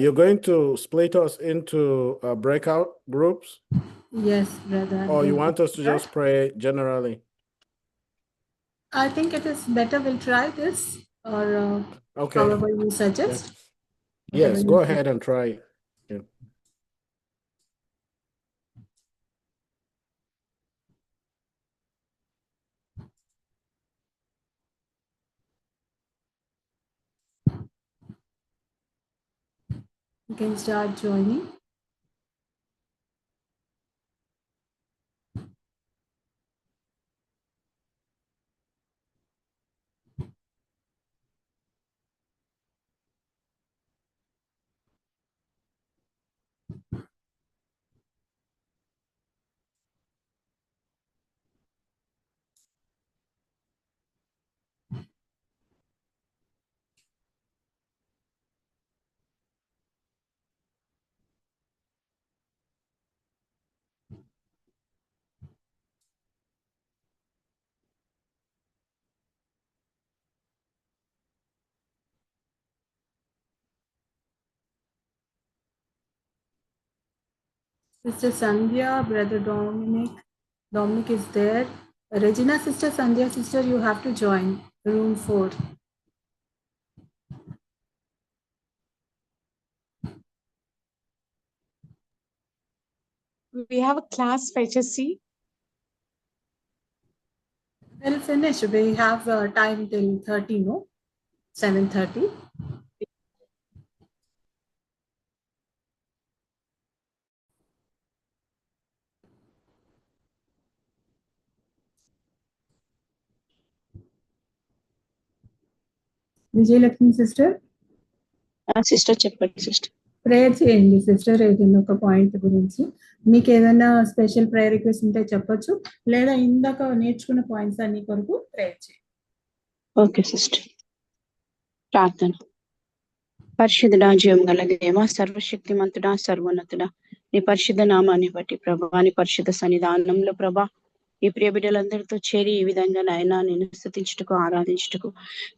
You're going to split us into breakout groups, Yes, brother. or you want us to just pray generally? I think it is better we'll try this, or Okay. however you suggest. Yes, go ahead and try it. Yeah. You can start joining. Sister Sandhya, Brother Dominic. Dominic is there. Regina, Sister Sandhya, sister, you have to join room 4. We have a class for HSC. We'll finish. We have time till 30, no? 7:30. Vijayalakshmi sister, sister చెప్పండి sister. Prayer చేయండి sister. ఏదైనా ఒక point గురించి మీకు ఏదైనా special prayer request ఉంటే చెప్పొచ్చు, లేదా ఇందాక నేర్చుకున్న పాయింట్స్ అన్ని కొరకు ప్రేయర్ చేయండి. Okay sister. ప్రార్థన. పరిశుద్ధుడా, జీవం గల దేవా, సర్వశక్తిమంతుడా, సర్వోన్నతుడా, నీ పరిశుద్ధ నామాన్ని బట్టి ప్రభా, నీ పరిశుద్ధ సన్నిధానంలో ప్రభా ఈ ప్రియ బిడ్డలందరితో చేరి ఈ విధంగా నాయన నేను స్తుతించుటకు, ఆరాధించుటకు,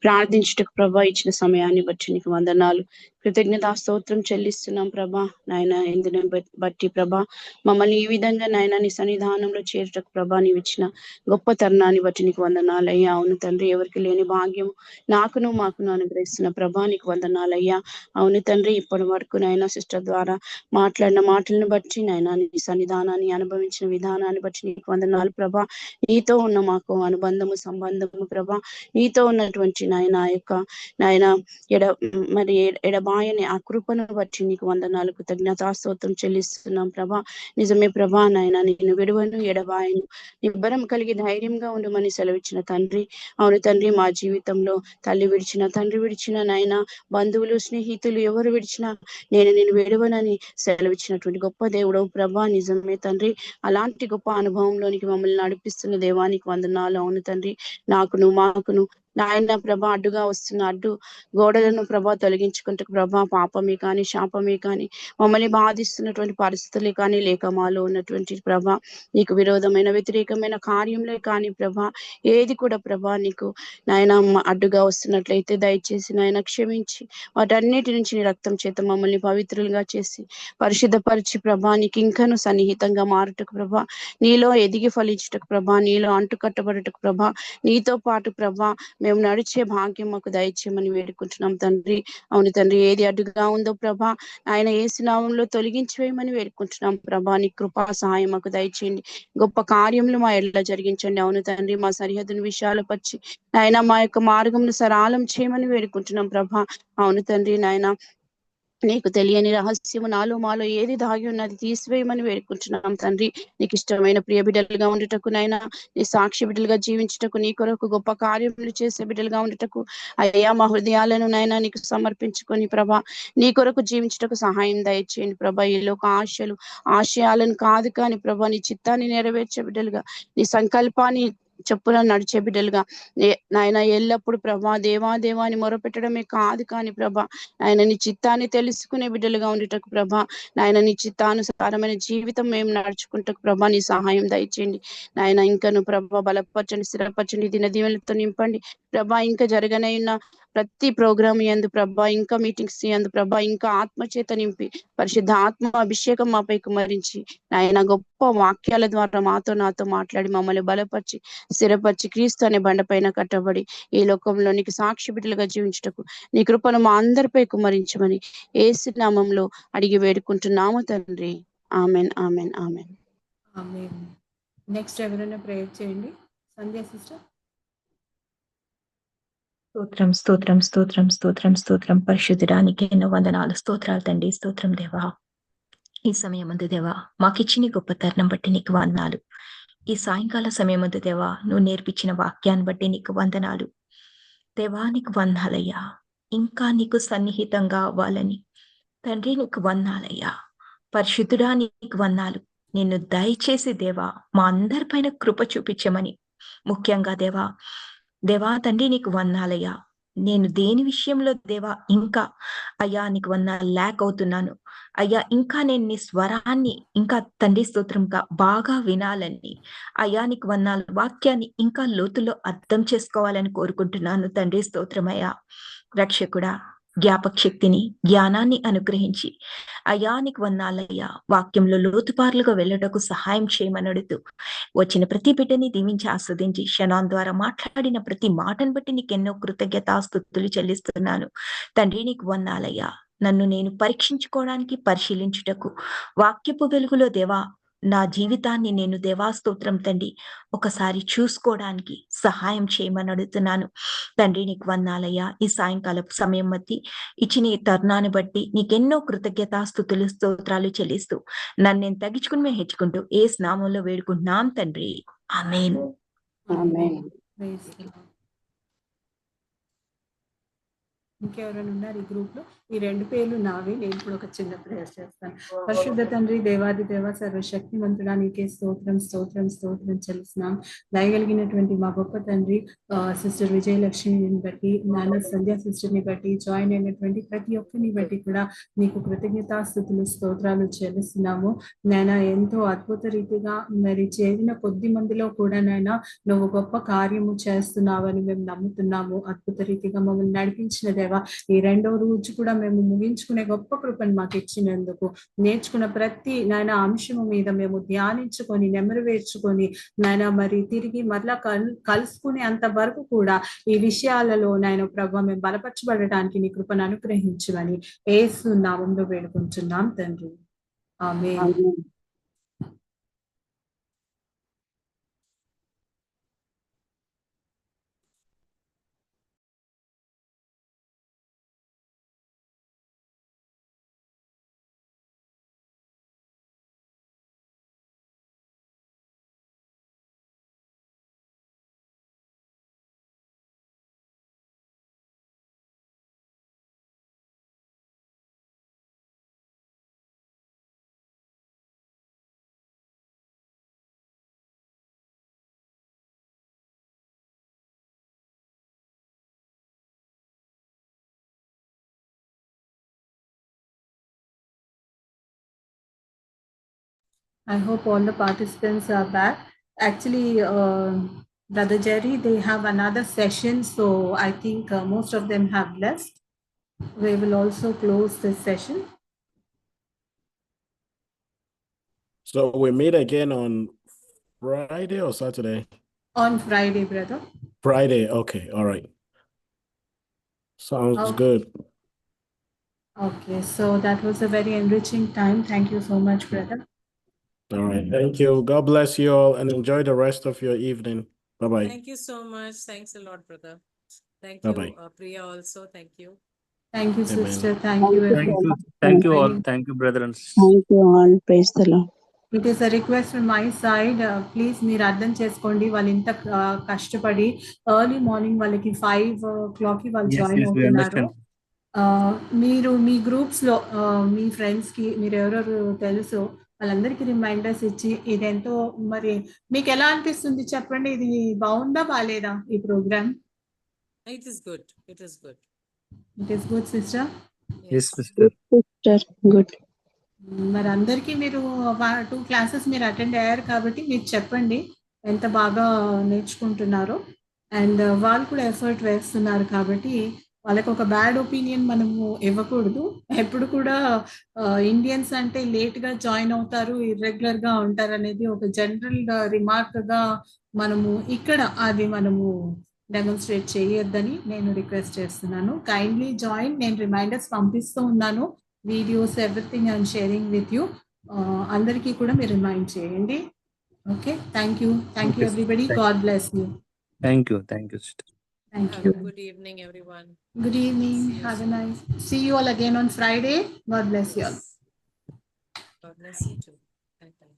ప్రార్థించుటకు ప్రభా ఇచ్చిన సమయాన్ని బట్టి నీకు వందనాలు, కృతజ్ఞతా స్తోత్రం చెల్లిస్తున్నాం ప్రభా. నాయన ఎందుని బట్టి ప్రభా మమ్మల్ని ఈ విధంగా నాయన నీ సన్నిధానంలో చేరుటకు ప్రభా నీవు ఇచ్చిన గొప్ప తరుణాన్ని బట్టి నీకు వందనాలయ్యా. అవును తండ్రి, ఎవరికి లేని భాగ్యం నాకును మాకును అనుగ్రహిస్తున్న ప్రభా నీకు వందనాలయ్యా. అవును తండ్రి, ఇప్పటి వరకు నాయన సిస్టర్ ద్వారా మాట్లాడిన మాటలను బట్టి నాయన నీ సన్నిధానాన్ని అనుభవించిన విధానాన్ని బట్టి నీకు వందనాలు ప్రభా. నీతో ఉన్న మాకు అనుబంధము, సంబంధము ప్రభా, నీతో ఉన్నటువంటి నాయన యొక్క నాయన ఎడబాయని ఆ కృపను బట్టి నీకు వందనాలు, కృతజ్ఞతా స్తోత్రం చెల్లిస్తున్నాం ప్రభా. నిజమే ప్రభా నాయన, నేను విడువను, ఎడబాయను, నిబ్బరం కలిగి ధైర్యంగా ఉండమని సెలవిచ్చిన తండ్రి. అవును తండ్రి, మా జీవితంలో తల్లి విడిచిన, తండ్రి విడిచిన నాయన, బంధువులు, స్నేహితులు ఎవరు విడిచినా నేను విడువనని సెలవిచ్చినటువంటి గొప్ప దేవుడు ప్రభా. నిజమే తండ్రి, అలాంటి గొప్ప అనుభవంలోనికి మమ్మల్ని నడిపిస్తున్న దేవానికి వందనాలు. అవును తండ్రి, నాకును మాకును నాయన ప్రభా అడ్డుగా వస్తున్న అడ్డు గోడలను ప్రభా తొలగించుకుంటూ ప్రభా పాపమే కానీ శాపమే కానీ మమ్మల్ని బాధిస్తున్నటువంటి పరిస్థితులే కానీ లేక మాలో ఉన్నటువంటి ప్రభా నీకు విరోధమైన వ్యతిరేకమైన కార్యంలో కానీ ప్రభా ఏది కూడా ప్రభా నీకు నాయన అడ్డుగా వస్తున్నట్లయితే దయచేసి నాయన క్షమించి వాటన్నిటి నుంచి నీ రక్తం చేత మమ్మల్ని పవిత్రులుగా చేసి పరిశుద్ధపరిచి ప్రభా నీకు ఇంకను సన్నిహితంగా మారుటకు ప్రభా, నీలో ఎదిగి ఫలించుటకు ప్రభా, నీలో అంటు కట్టబడుటకు ప్రభా, నీతో పాటు ప్రభా మేము నడిచే భాగ్యం మాకు దయచేయమని వేడుకుంటున్నాం తండ్రి. అవును తండ్రి, ఏది అడ్డుగా ఉందో ప్రభా ఆయన యేసు నామములో తొలగించి వేయమని వేడుకుంటున్నాం ప్రభా. నీ కృపా సహాయం మాకు దయచేయండి, గొప్ప కార్యములు మా ఎడల జరిగించండి. అవును తండ్రి, మా సరిహద్దును విశాలపరిచి నాయన మా యొక్క మార్గమును సరళం చేయమని వేడుకుంటున్నాం ప్రభా. అవును తండ్రి నాయన, నీకు తెలియని రహస్యము నాలో మాలో ఏది దాగి ఉన్నది తీసివేయమని వేడుకుంటున్నాం తండ్రి. నీకు ఇష్టమైన ప్రియ బిడ్డలుగా ఉండుటకు నాయన, నీ సాక్షి బిడ్డలుగా జీవించుటకు, నీ కొరకు గొప్ప కార్యములు చేసే బిడ్డలుగా ఉండుటకు అయ్యా మా హృదయాలను నాయన నీకు సమర్పించుకొని ప్రభా నీ కొరకు జీవించుటకు సహాయం దయచేయండి ప్రభా. ఈ లోక ఆశయాలను కాదు కానీ ప్రభా నీ చిత్తాన్ని నెరవేర్చే బిడ్డలుగా, నీ సంకల్పాన్ని చెప్పున నడిచే బిడ్డలుగా నాయన ఎల్లప్పుడు ప్రభా దేవాదేవాని మొరపెట్టడమే కాదు కానీ ప్రభా నాయన నీ చిత్తాన్ని తెలుసుకునే బిడ్డలుగా ఉండేటకు ప్రభా నాయన నీ చిత్తానుసారమైన జీవితం మేము నడుచుకుంటకు ప్రభా నీ సహాయం దయచేయండి నాయన. ఇంకను ప్రభా బలపరచండి, స్థిరపరచండి, దినదీవెనలతో నింపండి ప్రభా. ఇంకా జరగనైన ప్రతి ప్రోగ్రామ్ యందు ప్రభా, ఇంకా మీటింగ్స్ యందు ప్రభా, ఇంకా ఆత్మచేత నింపి పరిశుద్ధ ఆత్మ అభిషేకం మాపై కుమరించి నాయన గొప్ప వాక్యాల ద్వారా నాతో మాట్లాడి మమ్మల్ని బలపరిచి స్థిరపరిచి క్రీస్తు అనే బండపైన కట్టబడి ఈ లోకంలో నీకు సాక్షి బిడ్డలుగా జీవించుటకు నీ కృపను మా అందరిపై కుమరించమని యేసు నామములో అడిగి వేడుకుంటున్నాము తండ్రి. Amen, amen, amen. నెక్స్ట్ ఎవరైనా ప్రేయర్ చేయండి. సంధ్య సిస్టర్. స్తోత్రం స్తోత్రం స్తోత్రం స్తోత్రం స్తోత్రం పరిశుద్ధుడానికి ఎన్నో వందనాలు. స్తోత్రాలు తండ్రి, స్తోత్రం దేవా. ఈ సమయం అందు దేవా మాకిచ్చిన గొప్ప తరుణం బట్టి నీకు వందనాలు. ఈ సాయంకాల సమయం అందు దేవా నువ్వు నేర్పించిన వాక్యాన్ని బట్టి నీకు వందనాలు దేవా. నీకు వందనాలయ్యా, ఇంకా నీకు సన్నిహితంగా అవ్వాలని తండ్రి నీకు వందనాలయ్యా. పరిశుద్ధుడా నీకు వందనాలు. నిన్ను దయచేసి దేవా మా అందరిపైన కృప చూపించమని, ముఖ్యంగా దేవా తండ్రి నీకు వందనాలయ్యా. నేను దేని విషయంలో దేవా ఇంకా అయ్యా నీకు వందనాలు ల్యాక్ అవుతున్నాను అయ్యా, ఇంకా నేను నీ స్వరాన్ని ఇంకా తండ్రి స్తోత్రంగా బాగా వినాలని అయ్యా నీకు వందనాలు. వాక్యాన్ని ఇంకా లోతులో అర్థం చేసుకోవాలని కోరుకుంటున్నాను తండ్రి స్తోత్రమయ్యా. రక్షకుడా జ్ఞాపక శక్తిని జ్ఞానాన్ని అనుగ్రహించి అయ్యా నీకు వందనాలయ్యా. వాక్యంలో లోతుపార్లుగా వెళ్ళటకు సహాయం చేయమని అడుగుతూ వచ్చిన ప్రతి బిడ్డని దీవించి ఆస్వాదించి క్షణాన్ ద్వారా మాట్లాడిన ప్రతి మాటను బట్టి నీకెన్నో కృతజ్ఞతాస్తుతులు చెల్లిస్తున్నాను తండ్రి. నీకు వందనాలయ్యా. నన్ను నేను పరీక్షించుకోవడానికి, పరిశీలించుటకు వాక్యపు వెలుగులో దేవా నా జీవితాన్ని నేను దేవాస్తోత్రం తండ్రి ఒకసారి చూసుకోవడానికి సహాయం చేయమని అడుగుతున్నాను తండ్రి. నీకు వందనాలయ్యా. ఈ సాయంకాలపు సమయం మధ్య ఇచ్చిన ఈ తరుణాన్ని బట్టి నీకెన్నో కృతజ్ఞతాస్తుతులు స్తోత్రాలు చెల్లిస్తూ నన్ను నేను తగ్గించుకుని మేము హెచ్చుకుంటూ ఏ స్నామంలో వేడుకుంటున్నాం తండ్రి. ఆమేన్. ఇంకెవరైనా ఉన్నారు ఈ గ్రూప్ లో? ఈ 2 పేర్లు నావి. నేను ఇప్పుడు ఒక చిన్న ప్రేయర్ చేస్తాను. పరిశుద్ధ తండ్రి, దేవాది దేవ, సర్వశక్తిమంతుడా నీకే స్తోత్రం స్తోత్రం స్తోత్రం చెల్లిస్తున్నాం. దయగలిగినటువంటి మా గొప్ప తండ్రి సిస్టర్ విజయలక్ష్మిని బట్టి, నాన్న సంధ్యా సిస్టర్ ని బట్టి, జాయిన్ అయినటువంటి ప్రతి ఒక్కరిని బట్టి కూడా నీకు కృతజ్ఞతాస్తుతులు స్తోత్రాలు చెల్లిస్తున్నాము. నాయన ఎంతో అద్భుత రీతిగా మరి చేరిన కొద్ది మందిలో కూడా నాయన నువ్వు గొప్ప కార్యము చేస్తున్నావని మేము నమ్ముతున్నాము. అద్భుత రీతిగా మమ్మల్ని నడిపించిన దేవా, ఈ 2వ రోజు కూడా మేము ముగించుకునే గొప్ప కృపను మాకు ఇచ్చినందుకు, నేర్చుకున్న ప్రతి నాయన అంశము మీద మేము ధ్యానించుకొని నెమరువేర్చుకొని నాయన మరి తిరిగి మరలా కలుసుకునే అంత వరకు కూడా ఈ విషయాలలో నాయన ప్రభావ మేము బలపరచబడటానికి నీ కృపను అనుగ్రహించమని యేసు నామములో వేడుకుంటున్నాం తండ్రి. ఆమేన్. I hope all the participants are back. Actually, Brother Jerry, they have another session, so I think most of them have left. We will also close this session. So we meet again on Friday or Saturday? On Friday, brother. Friday, okay, all right. Sounds Okay. good. Okay, so that was a very enriching time. Thank you so much, brother. All right. Thank you. God bless you all and enjoy the rest of your evening. Bye-bye. Thank you so much. Thanks a lot, brother. Thank Bye-bye. you, Priya, also. Thank you. Thank you, Amen. sister. Thank you, Thank everyone. you. Thank you all. Thank you, brother and sister. Thank you all. Praise the Lord. It is a request from my side. Please మీరు అర్థం చేసుకోండి వాళ్ళు ఇంత కష్టపడి early morning వాళ్ళకి 5 o'clock వాళ్ళు Yes, join yes, we అవుతున్నారు. understand. మీరు మీ గ్రూప్స్ లో మీ ఫ్రెండ్స్ కి మీరు ఎవరెవరు తెలుసో వాళ్ళందరికీ రిమైండర్స్ ఇచ్చి ఇదెంతో మరి మీకు ఎలా అనిపిస్తుంది చెప్పండి, ఇది బాగుందా బాలేదా ఈ programme? It is good. It is good. It is good sister. Yes, sister. Sister, good. మరి అందరికీ మీరు 2 క్లాసెస్ మీరు అటెండ్ అయ్యారు కాబట్టి మీరు చెప్పండి ఎంత బాగా నేర్చుకుంటున్నారో. అండ్ వాళ్ళు కూడా ఎఫర్ట్ వేస్తున్నారు కాబట్టి వాళ్ళకి ఒక బ్యాడ్ ఒపీనియన్ మనము ఇవ్వకూడదు. ఎప్పుడు కూడా ఇండియన్స్ అంటే లేట్గా జాయిన్ అవుతారు, ఇర్రెగ్యులర్గా ఉంటారు అనేది ఒక జనరల్ రిమార్క్గా మనము ఇక్కడ అది మనము డెమోన్స్ట్రేట్ చేయొద్దని నేను రిక్వెస్ట్ చేస్తున్నాను. Kindly join. నేను రిమైండర్స్ పంపిస్తూ ఉన్నాను, videos everything I'm sharing with you. అందరికీ కూడా మీరు రిమైండ్ చేయండి. Okay, thank you Okay, everybody. sister. God bless you. Thank you, sister. Thank Have you. a good evening, everyone. Good evening. See you Have a soon. nice. See you all again on Friday. God bless you all. God bless you too. Bye-bye.